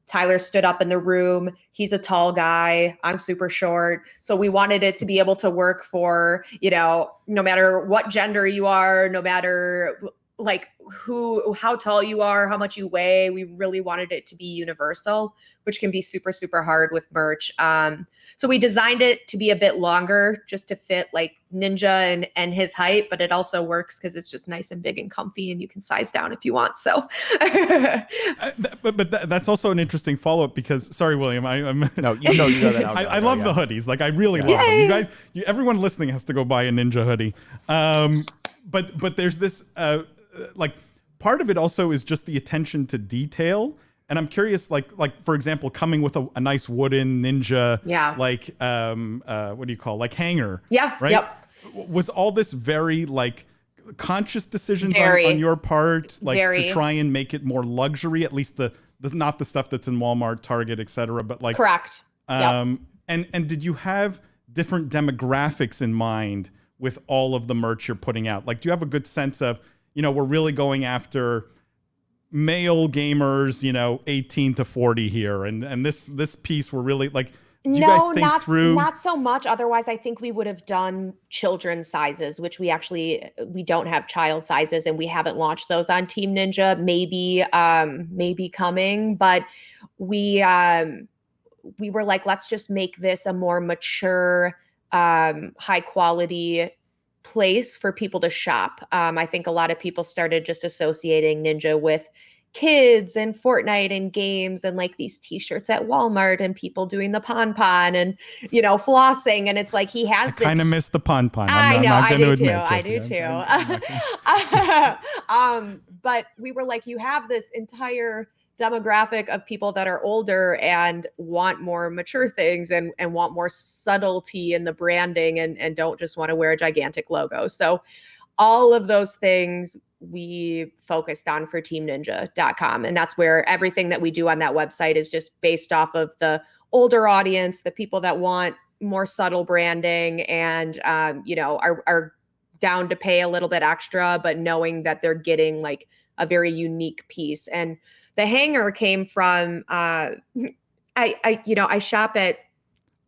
Tyler stood up in the room. He's a tall guy. I'm super short. So we wanted it to be able to work for, no matter what gender you are, no matter like how tall you are, how much you weigh. We really wanted it to be universal, which can be super, super hard with merch. So we designed it to be a bit longer just to fit like Ninja and his height, but it also works because it's just nice and big and comfy and you can size down if you want. So but that's also an interesting follow-up because, sorry, William, I'm No, you know that. I love the hoodies. Like I really love them. You guys, everyone listening has to go buy a Ninja hoodie. But there's this, like part of it also is just the attention to detail. And I'm curious, like for example, coming with a nice wooden Ninja, like what do you call, like hanger? Yeah. Right. Yep. Was all this very like conscious decisions on your part, like to try and make it more luxury, at least the not the stuff that's in Walmart, Target, etc., but like correct. And did you have different demographics in mind with all of the merch you're putting out? Like, do you have a good sense of, we're really going after male gamers, 18 to 40 here, and this piece we're really like. Do you guys think through? Not so much. Otherwise, I think we would have done children's sizes, which we don't have child sizes, and we haven't launched those on Team Ninja. Maybe coming, but we were like, let's just make this a more mature, high quality place for people to shop. I think a lot of people started just associating Ninja with kids and Fortnite and games and like these t-shirts at Walmart and people doing the pon and flossing, and it's like he has this. Kind of miss the pon. I do too. But we were like, you have this entire demographic of people that are older and want more mature things and want more subtlety in the branding and don't just want to wear a gigantic logo. So all of those things we focused on for teamninja.com. And that's where everything that we do on that website is just based off of the older audience, the people that want more subtle branding and, are down to pay a little bit extra, but knowing that they're getting like a very unique piece. And the hanger came from, I shop at,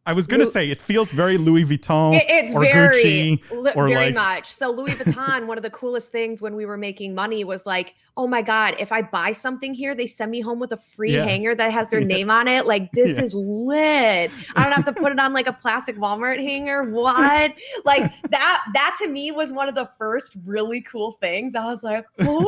I was going to say, it feels very Louis Vuitton or Gucci. Or very like... much. So Louis Vuitton, one of the coolest things when we were making money was like, oh my God, if I buy something here, they send me home with a free hanger that has their name on it. Like, this is lit. I don't have to put it on like a plastic Walmart hanger. What? Like that to me was one of the first really cool things. I was like, ooh.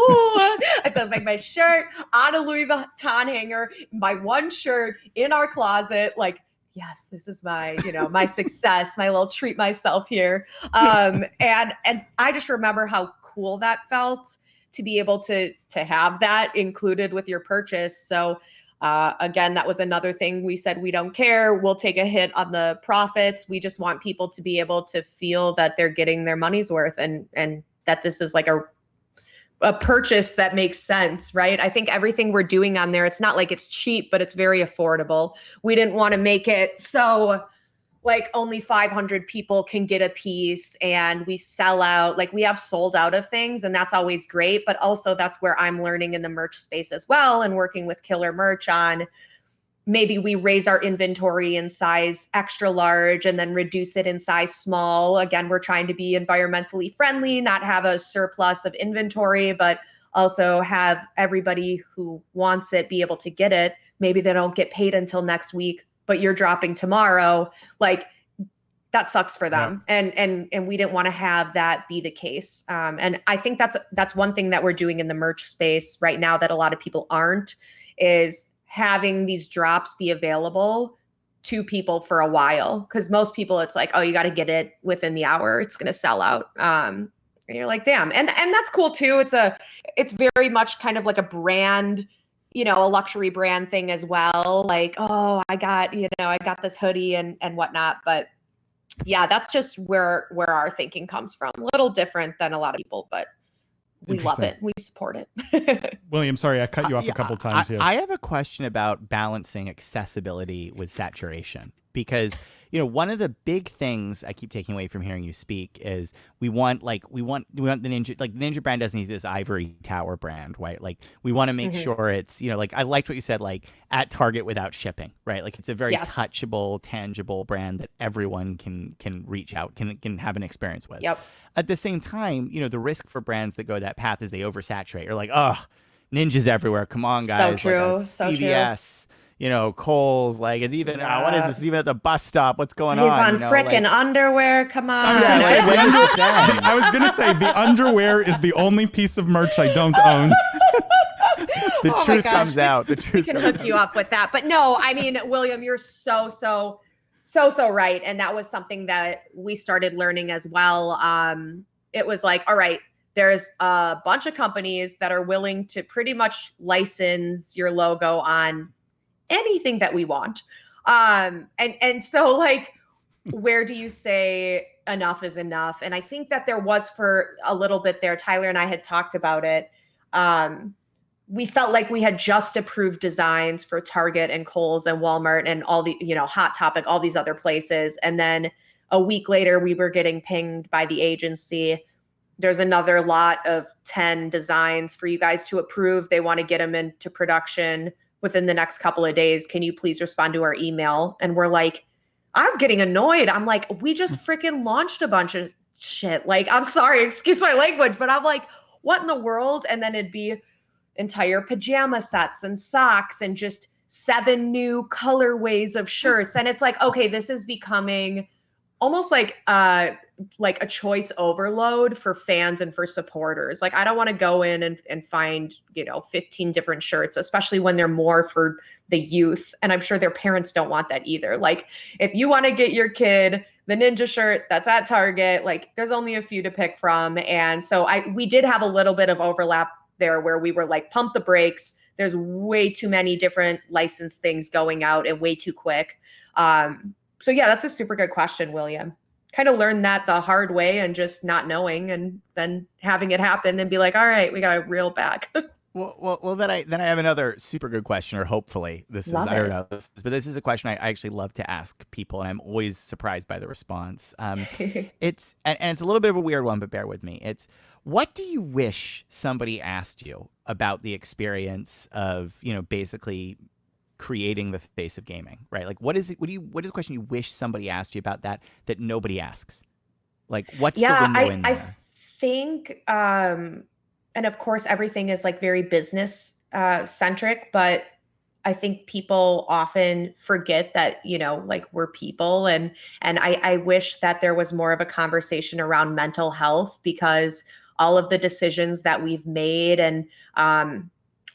I thought like my shirt on a Louis Vuitton hanger, my one shirt in our closet, like, yes, this is my, my success, my little treat myself here. And I just remember how cool that felt to be able to have that included with your purchase. So again, that was another thing we said, we don't care. We'll take a hit on the profits. We just want people to be able to feel that they're getting their money's worth and that this is like a purchase that makes sense, right? I think everything we're doing on there, it's not like it's cheap, but it's very affordable. We didn't want to make it so like only 500 people can get a piece and we sell out, like we have sold out of things, and that's always great. But also that's where I'm learning in the merch space as well and working with Killer Merch on maybe we raise our inventory in size extra large and then reduce it in size small. Again, we're trying to be environmentally friendly, not have a surplus of inventory, but also have everybody who wants it be able to get it. Maybe they don't get paid until next week, but you're dropping tomorrow. Like that sucks for them. Yeah. And we didn't want to have that be the case. And I think that's one thing that we're doing in the merch space right now that a lot of people aren't, is having these drops be available to people for a while. Because most people, it's like, oh, you got to get it within the hour. It's going to sell out. And you're like, damn. And that's cool too. It's very much kind of like a brand, a luxury brand thing as well. Like, oh, I got this hoodie and whatnot. But yeah, that's just where our thinking comes from. A little different than a lot of people, but we love it. We support it. William, sorry, I cut you off a couple times here. I have a question about balancing accessibility with saturation, because, one of the big things I keep taking away from hearing you speak is we want the Ninja, like the Ninja brand doesn't need this ivory tower brand, right? Like we want to make sure it's, like I liked what you said, like at Target without shipping, right? Like it's a very touchable, tangible brand that everyone can reach out, can have an experience with. Yep. At the same time, the risk for brands that go that path is they oversaturate. You're like, oh, Ninjas everywhere. Come on, guys. So true. Like CVS, Kohl's, like it's even, what is this? Even at the bus stop, what's going He's on? on frickin' underwear. Come on. I was gonna say the underwear is the only piece of merch I don't own. The truth comes out. The truth. We can hook you up with that. But no, I mean, William, you're so right. And that was something that we started learning as well. It was like, all right, there's a bunch of companies that are willing to pretty much license your logo on anything that we want. And so like, where do you say enough is enough? And I think that there was for a little bit there, Tyler and I had talked about it. We felt like we had just approved designs for Target and Kohl's and Walmart and all the, Hot Topic, all these other places. And then a week later, we were getting pinged by the agency. There's another lot of 10 designs for you guys to approve. They want to get them into production within the next couple of days. Can you please respond to our email? And we're like, I was getting annoyed. I'm like, we just freaking launched a bunch of shit. Like, I'm sorry, excuse my language, but I'm like, what in the world? And then it'd be entire pajama sets and socks and just 7 new colorways of shirts. And it's like, okay, this is becoming almost like a choice overload for fans and for supporters. Like, I don't want to go in and find, 15 different shirts, especially when they're more for the youth. And I'm sure their parents don't want that either. Like, if you want to get your kid the Ninja shirt that's at Target, like there's only a few to pick from. And so we did have a little bit of overlap there where we were like, pump the brakes. There's way too many different licensed things going out and way too quick. So yeah, that's a super good question, William. Kind of learned that the hard way and just not knowing and then having it happen and be like, all right, we got to reel back. Well, then I have another super good question, or hopefully this is, I don't know, but this is a question I actually love to ask people, and I'm always surprised by the response. It's a little bit of a weird one, but bear with me. It's, what do you wish somebody asked you about the experience of, basically creating the face of gaming, right? Like, what is a question you wish somebody asked you about that nobody asks? Like, what's the window in there? I think, and of course, everything is like very business centric, but I think people often forget that, like we're people, and I wish that there was more of a conversation around mental health, because all of the decisions that we've made and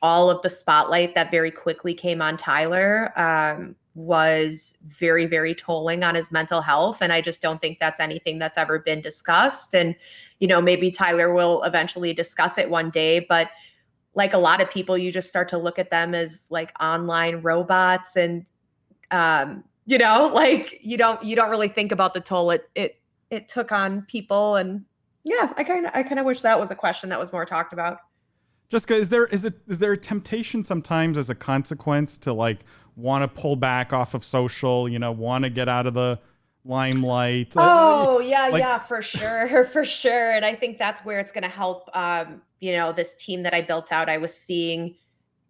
all of the spotlight that very quickly came on Tyler was very, very tolling on his mental health. And I just don't think that's anything that's ever been discussed. And, maybe Tyler will eventually discuss it one day, but like a lot of people, you just start to look at them as like online robots, and, like you don't really think about the toll it took on people. And yeah, I kind of wish that was a question that was more talked about. Jessica, is there a temptation sometimes as a consequence to like want to pull back off of social, want to get out of the limelight? Oh, yeah, for sure. And I think that's where it's going to help, this team that I built out. I was seeing,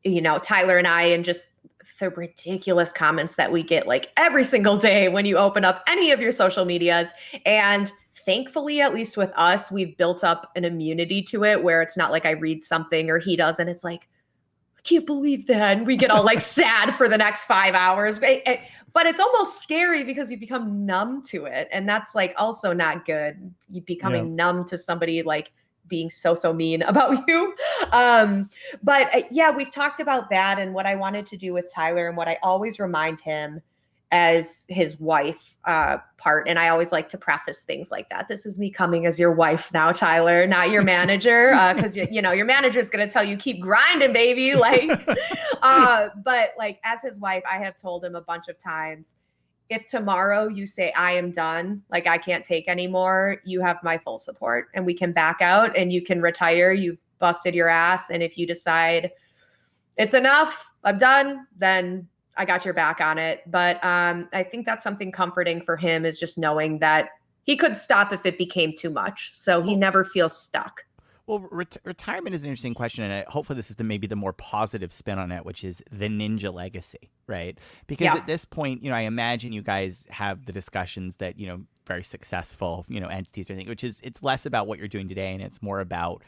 Tyler and I, and just the ridiculous comments that we get like every single day when you open up any of your social medias. And thankfully, at least with us, we've built up an immunity to it where it's not like I read something or he does, and it's like, I can't believe that. And we get all like sad for the next 5 hours. But it's almost scary because you become numb to it. And that's like also not good. You becoming numb to somebody like being so mean about you. But we've talked about that and what I wanted to do with Tyler, and what I always remind him as his wife part. And I always like to preface things like that. This is me coming as your wife now, Tyler, not your manager. Cause your manager is going to tell you, keep grinding, baby. Like, but like as his wife, I have told him a bunch of times, if tomorrow you say, I am done, like I can't take anymore, you have my full support, and we can back out and you can retire. You've busted your ass. And if you decide it's enough, I'm done, then I got your back on it. But I think that's something comforting for him, is just knowing that he could stop if it became too much. So he never feels stuck. Well, retirement is an interesting question, and hopefully this is maybe the more positive spin on it, which is the ninja legacy, right? Because at this point, I imagine you guys have the discussions that, very successful, entities or anything, which is, it's less about what you're doing today, and it's more about,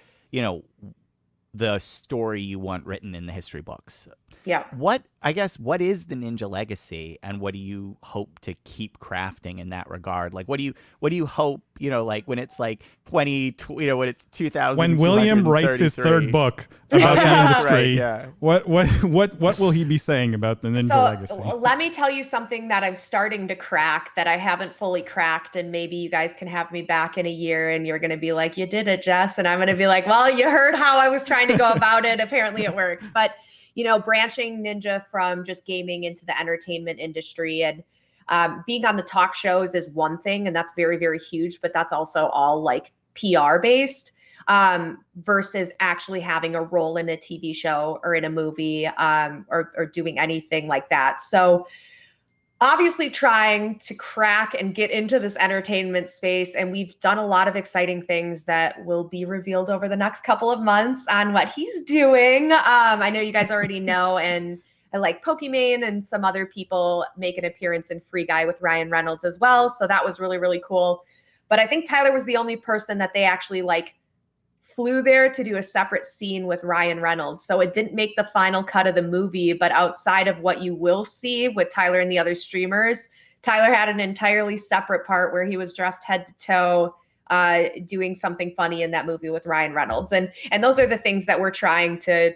the story you want written in the history books. Yeah. What is the ninja legacy, and what do you hope to keep crafting in that regard? Like, what do you hope, when it's like when it's 2000, when William writes his third book about the industry, what will he be saying about the ninja legacy? Let me tell you something that I'm starting to crack that I haven't fully cracked, and maybe you guys can have me back in a year and you're going to be like, you did it, Jess. And I'm going to be like, well, you heard how I was trying to go about it. Apparently it worked. But branching Ninja from just gaming into the entertainment industry, and being on the talk shows is one thing, and that's very, very huge, but that's also all like PR based, versus actually having a role in a TV show or in a movie, or doing anything like that. So obviously trying to crack and get into this entertainment space. And we've done a lot of exciting things that will be revealed over the next couple of months on what he's doing. I know you guys already know, and I like Pokimane and some other people make an appearance in Free Guy with Ryan Reynolds as well. So that was really, really cool. But I think Tyler was the only person that they actually flew there to do a separate scene with Ryan Reynolds. So it didn't make the final cut of the movie, but outside of what you will see with Tyler and the other streamers, Tyler had an entirely separate part where he was dressed head to toe, doing something funny in that movie with Ryan Reynolds. And those are the things that we're trying to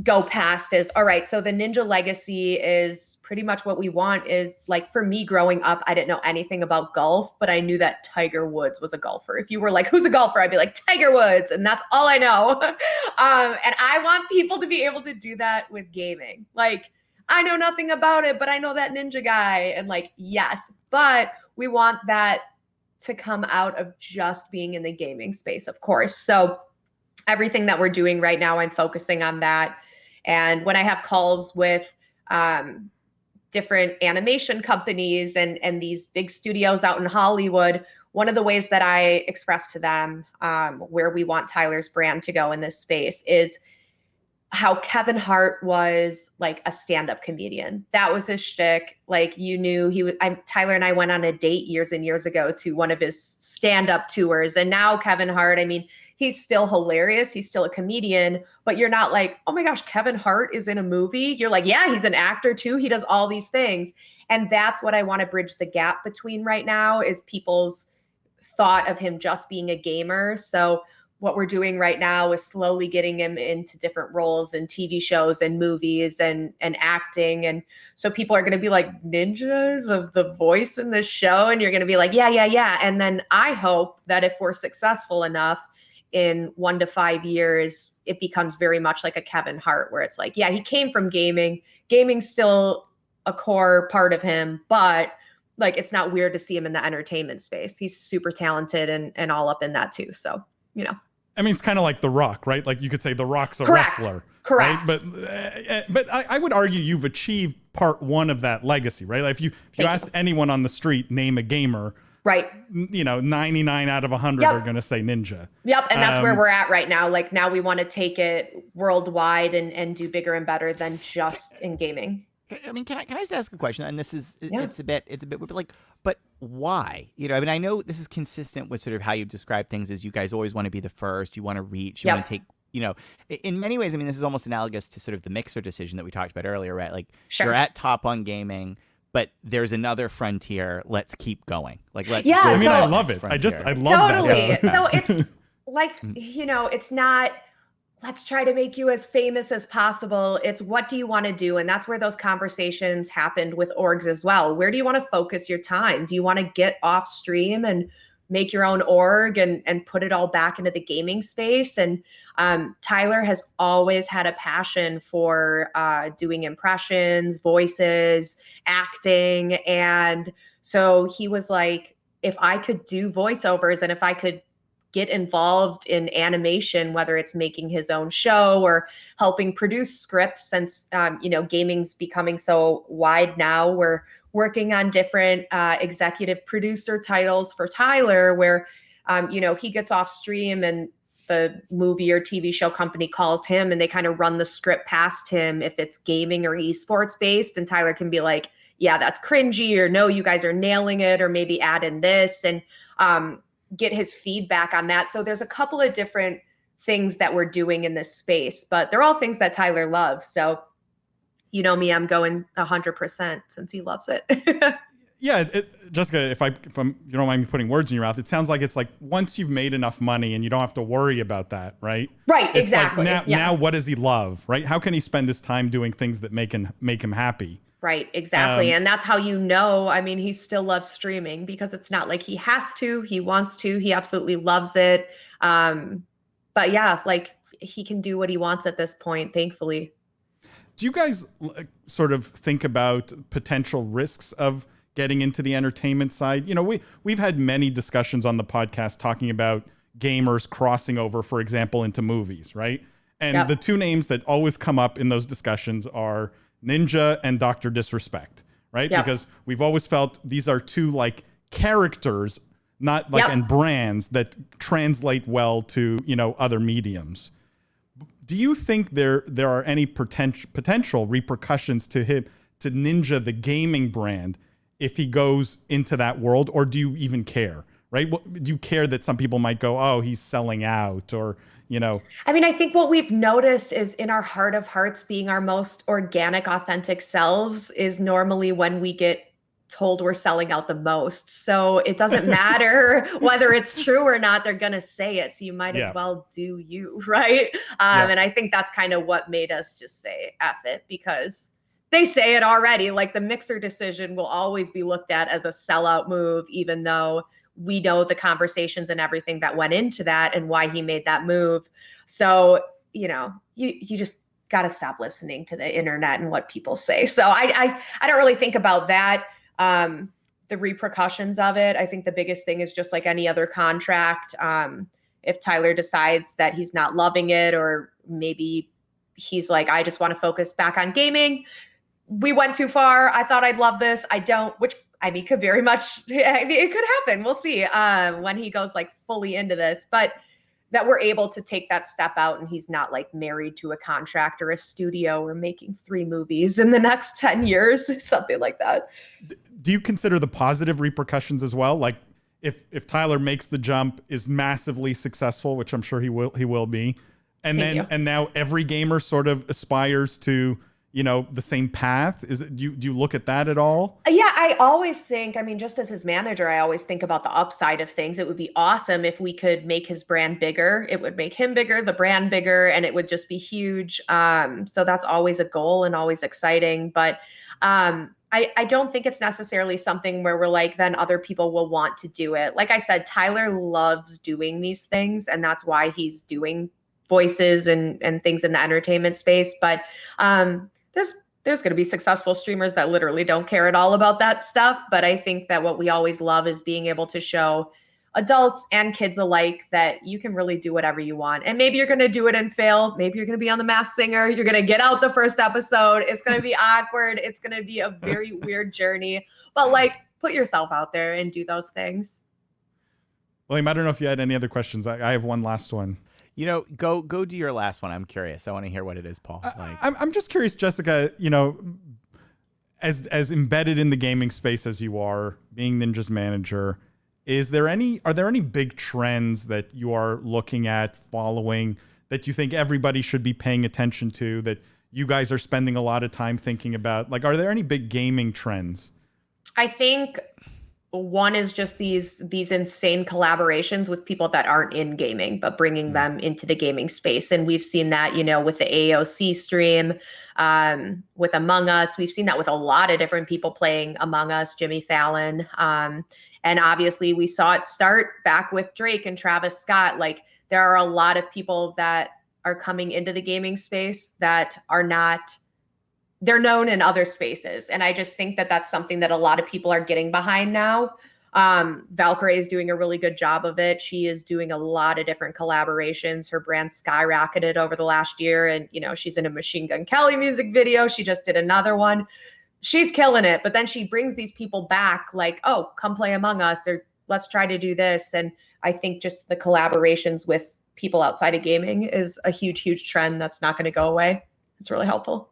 go past. Is all right, so the ninja legacy is pretty much what we want. Is like, for me growing up, I didn't know anything about golf, but I knew that Tiger Woods was a golfer. If you were like, who's a golfer, I'd be like, Tiger Woods, and that's all I know. And I want people to be able to do that with gaming. Like, I know nothing about it, but I know that ninja guy, and yes, but we want that to come out of just being in the gaming space, of course. So everything that we're doing right now, I'm focusing on that. And when I have calls with different animation companies and these big studios out in Hollywood, one of the ways that I express to them where we want Tyler's brand to go in this space is how Kevin Hart was like a stand-up comedian. That was his shtick. Like, you knew he was. Tyler and I went on a date years and years ago to one of his stand-up tours, and now Kevin Hart, he's still hilarious. He's still a comedian, but you're not like, oh my gosh, Kevin Hart is in a movie. You're like, yeah, he's an actor too. He does all these things. And that's what I want to bridge the gap between right now, is people's thought of him just being a gamer. So what we're doing right now is slowly getting him into different roles in TV shows and movies and acting. And so people are going to be like, ninjas of the voice in this show. And you're going to be like, yeah. And then I hope that if we're successful enough, in 1 to 5 years, it becomes very much like a Kevin Hart, where it's like, yeah, he came from gaming. Gaming's still a core part of him, but it's not weird to see him in the entertainment space. He's super talented and all up in that too. So, it's kind of like The Rock, right? Like, you could say The Rock's a Correct. wrestler. Correct. Right? But I would argue you've achieved part one of that legacy, right? Like, if you asked anyone on the street, name a gamer, right, 99 out of 100 are going to say ninja. Yep. And that's where we're at right now. Like, now we want to take it worldwide and do bigger and better than just in gaming. Can I just ask a question? And this is, it's a bit like, but why? I know this is consistent with sort of how you describe things, as you guys always want to be the first, you want to reach, you want to take, in many ways, this is almost analogous to sort of the Mixer decision that we talked about earlier, right? Like, sure, you're at top on gaming, but there's another frontier. Let's keep going. Like, let's. Yeah, go I love it. Frontier. I love totally. that. So it's like, it's not, let's try to make you as famous as possible. It's, what do you want to do? And that's where those conversations happened with orgs as well. Where do you want to focus your time? Do you want to get off stream and make your own org and put it all back into the gaming space? And Tyler has always had a passion for doing impressions, voices, acting. And so he was like, if I could do voiceovers and if I could get involved in animation, whether it's making his own show or helping produce scripts. Since gaming's becoming so wide now, we're working on different executive producer titles for Tyler, where he gets off stream and the movie or TV show company calls him and they kind of run the script past him if it's gaming or esports based, and Tyler can be like, yeah, that's cringy, or no, you guys are nailing it, or maybe add in this, and get his feedback on that. So there's a couple of different things that we're doing in this space, but they're all things that Tyler loves. So you know me, I'm going 100% since he loves it. Yeah, Jessica, if you don't mind me putting words in your mouth, it sounds like it's like once you've made enough money and you don't have to worry about that, right? Right, it's exactly. Like now what does he love, right? How can he spend his time doing things that make him happy? Right, exactly. And that's how he still loves streaming, because it's not like he has to, he wants to, he absolutely loves it. But yeah, like he can do what he wants at this point, thankfully. Do you guys sort of think about potential risks of getting into the entertainment side? We've had many discussions on the podcast talking about gamers crossing over, for example, into movies, right? And the two names that always come up in those discussions are Ninja and Dr. Disrespect, right? Because we've always felt these are two like characters, not like and brands that translate well to, other mediums. Do you think there are any potential repercussions to Ninja, the gaming brand, if he goes into that world, or do you even care, right? Do you care that some people might go, oh, he's selling out, or, I think what we've noticed is in our heart of hearts, being our most organic, authentic selves is normally when we get told we're selling out the most. So it doesn't matter whether it's true or not, they're going to say it. So you might as well do you, right? And I think that's kind of what made us just say F it, because they say it already. Like the Mixer decision will always be looked at as a sellout move, even though we know the conversations and everything that went into that and why he made that move. So, you just got to stop listening to the internet and what people say. So I don't really think about that. The repercussions of it. I think the biggest thing is just like any other contract. If Tyler decides that he's not loving it, or maybe he's like, I just want to focus back on gaming. We went too far. I thought I'd love this. I don't, which could very much, it could happen. We'll see when he goes like fully into this, but that we're able to take that step out and he's not like married to a contract or a studio or making 3 movies in the next 10 years, something like that. Do you consider the positive repercussions as well? Like if Tyler makes the jump, is massively successful, which I'm sure he will be. And now every gamer sort of aspires to, the same path. Do you look at that at all? Yeah, I always think, just as his manager, I always think about the upside of things. It would be awesome if we could make his brand bigger. It would make him bigger, the brand bigger, and it would just be huge. So that's always a goal and always exciting. But I don't think it's necessarily something where we're like, then other people will want to do it. Like I said, Tyler loves doing these things, and that's why he's doing voices and things in the entertainment space. But there's going to be successful streamers that literally don't care at all about that stuff. But I think that what we always love is being able to show adults and kids alike that you can really do whatever you want. And maybe you're going to do it and fail. Maybe you're going to be on The Masked Singer. You're going to get out the first episode. It's going to be awkward. It's going to be a very weird journey. But like, put yourself out there and do those things. William, I don't know if you had any other questions. I have one last one. Go do your last one. I'm curious. I want to hear what it is, Paul. I'm just curious, Jessica, as embedded in the gaming space as you are, being Ninja's manager, are there any big trends that you are looking at, following, that you think everybody should be paying attention to, that you guys are spending a lot of time thinking about? Like, are there any big gaming trends? I think one is just these insane collaborations with people that aren't in gaming, but bringing them into the gaming space. And we've seen that, with the AOC stream, with Among Us. We've seen that with a lot of different people playing Among Us, Jimmy Fallon. And obviously we saw it start back with Drake and Travis Scott. Like, there are a lot of people that are coming into the gaming space that are not, they're known in other spaces. And I just think that that's something that a lot of people are getting behind now. Valkyrie is doing a really good job of it. She is doing a lot of different collaborations. Her brand skyrocketed over the last year. And, she's in a Machine Gun Kelly music video. She just did another one. She's killing it. But then she brings these people back like, oh, come play Among Us, or let's try to do this. And I think just the collaborations with people outside of gaming is a huge, huge trend that's not going to go away. It's really helpful.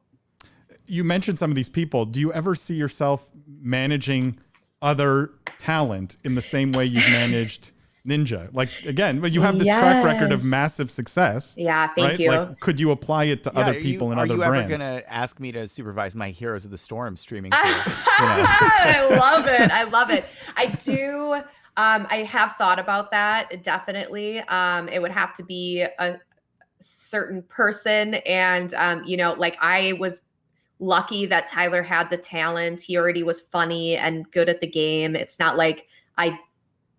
You mentioned some of these people. Do you ever see yourself managing other talent in the same way you've managed Ninja? Like, again, you have this track record of massive success. Yeah, thank you. Like, could you apply it to other people in other brands? Are you ever going to ask me to supervise my Heroes of the Storm streaming? I love it. I love it. I do. I have thought about that, definitely. It would have to be a certain person. And, like I was lucky that Tyler had the talent. He already was funny and good at the game. It's not like I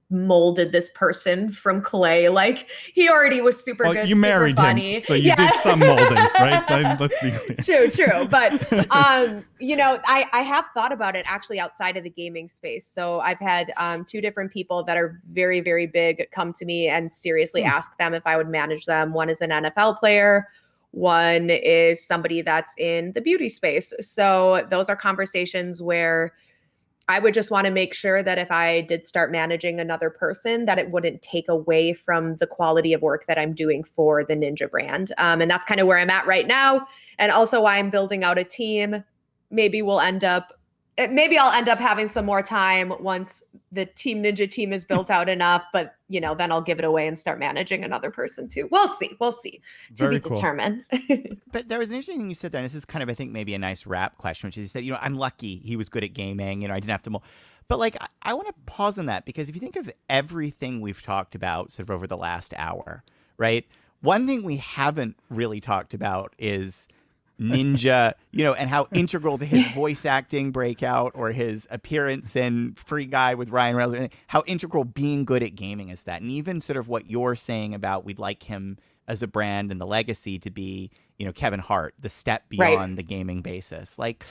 molded this person from clay. Like, he already was super good. You married him, so you did some molding, right? Let's be clear. True. But, I have thought about it actually outside of the gaming space. So I've had 2 different people that are very, very big come to me and seriously ask them if I would manage them. One is an NFL player. One is somebody that's in the beauty space. So those are conversations where I would just want to make sure that if I did start managing another person, that it wouldn't take away from the quality of work that I'm doing for the Ninja brand. And that's kind of where I'm at right now. And also why I'm building out a team. Maybe I'll end up having some more time once the Team Ninja team is built out enough, but then I'll give it away and start managing another person too. We'll see. Very to be cool. determined. But there was an interesting thing you said there, and this is kind of, I think, maybe a nice wrap question, which is you said, I'm lucky he was good at gaming, I didn't have to but like, I want to pause on that, because if you think of everything we've talked about sort of over the last hour, right? One thing we haven't really talked about is Ninja, and how integral to his voice acting breakout or his appearance in Free Guy with Ryan Reynolds, how integral being good at gaming is that. And even sort of what you're saying about we'd like him as a brand and the legacy to be, Kevin Hart, the step beyond the gaming basis. Like,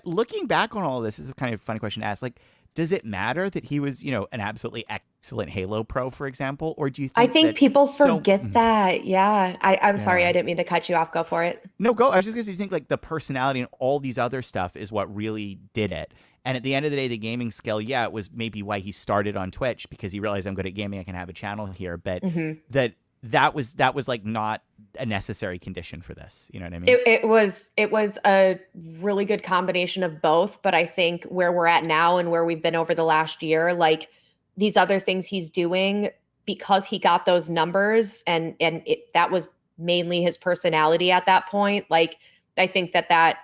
looking back on all of this is a kind of funny question to ask. Like, does it matter that he was, an absolutely excellent Halo pro, for example? Or do you think I think people forget that. Yeah. I'm sorry. I didn't mean to cut you off. Go for it. No, go. I was just going to say, you think like the personality and all these other stuff is what really did it. And at the end of the day, the gaming skill, it was maybe why he started on Twitch, because he realized I'm good at gaming. I can have a channel here. But that was like not a necessary condition for this. You know what I mean? It was a really good combination of both. But I think where we're at now and where we've been over the last year, like these other things he's doing, because he got those numbers and that was mainly his personality at that point. Like, I think that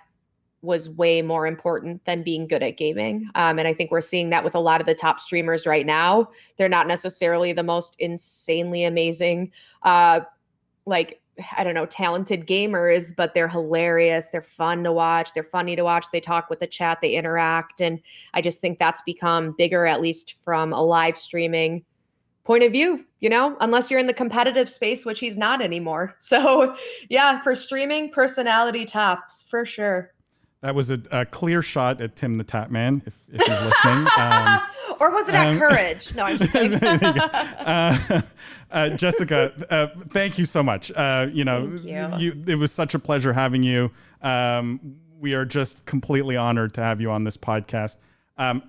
was way more important than being good at gaming. And I think we're seeing that with a lot of the top streamers right now. They're not necessarily the most insanely amazing, talented gamers, but they're hilarious. They're fun to watch. They're funny to watch. They talk with the chat, they interact. And I just think that's become bigger, at least from a live streaming point of view, unless you're in the competitive space, which he's not anymore. So yeah, for streaming, personality tops for sure. That was a clear shot at Tim the Tap Man, if he's listening. Or was it at Courage? No, I'm just kidding. Jessica, thank you so much. Thank you. It was such a pleasure having you. We are just completely honored to have you on this podcast.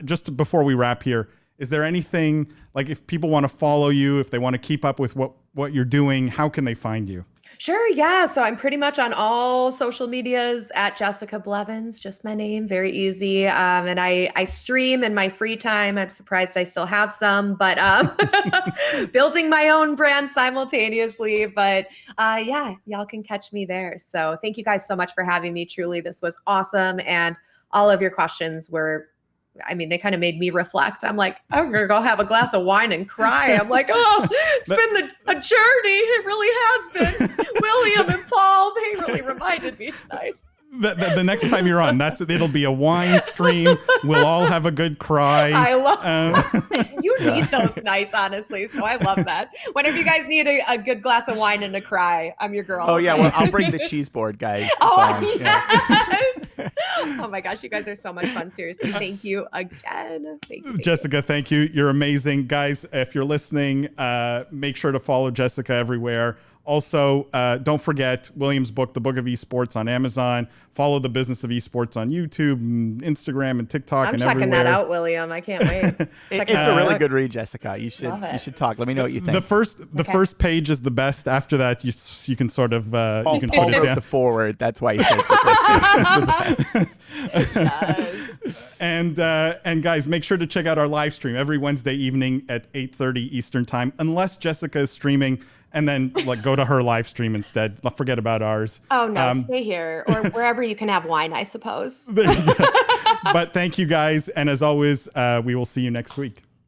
Just before we wrap here, is there anything, like if people want to follow you, if they want to keep up with what you're doing, how can they find you? Sure. Yeah. So I'm pretty much on all social medias at Jessica Blevins, just my name, very easy. And I stream in my free time. I'm surprised I still have some, but building my own brand simultaneously. But yeah, y'all can catch me there. So thank you guys so much for having me. Truly, this was awesome. And all of your questions were, they kind of made me reflect. I'm like, I'm going to go have a glass of wine and cry. I'm like, it's been a journey. It really has been. William and Paul, they really reminded me tonight. The next time you're on, it'll be a wine stream. We'll all have a good cry. I love you need those nights, honestly. So I love that. Whenever you guys need a good glass of wine and a cry, I'm your girl. Oh yeah, well I'll bring the cheese board, guys. Yes. Oh my gosh, you guys are so much fun. Seriously, thank you again. Thank you. Jessica, thank you. You're amazing. Guys, if you're listening, make sure to follow Jessica everywhere. Also, don't forget William's book, The Book of Esports, on Amazon. Follow the Business of Esports on YouTube, and Instagram, and TikTok, I'm and checking everywhere. that out, William. I can't wait. It's a really good read, Jessica. You should talk. Let me know what you think. The first page is the best. After that, you can sort of you can Paul put it wrote down. the foreword. That's why he says the first page. And guys, make sure to check out our live stream every Wednesday evening at 8:30 Eastern time, unless Jessica is streaming. And then go to her live stream instead. Forget about ours. Oh no, stay here or wherever you can have wine, I suppose. There you go. But thank you guys. And as always, we will see you next week.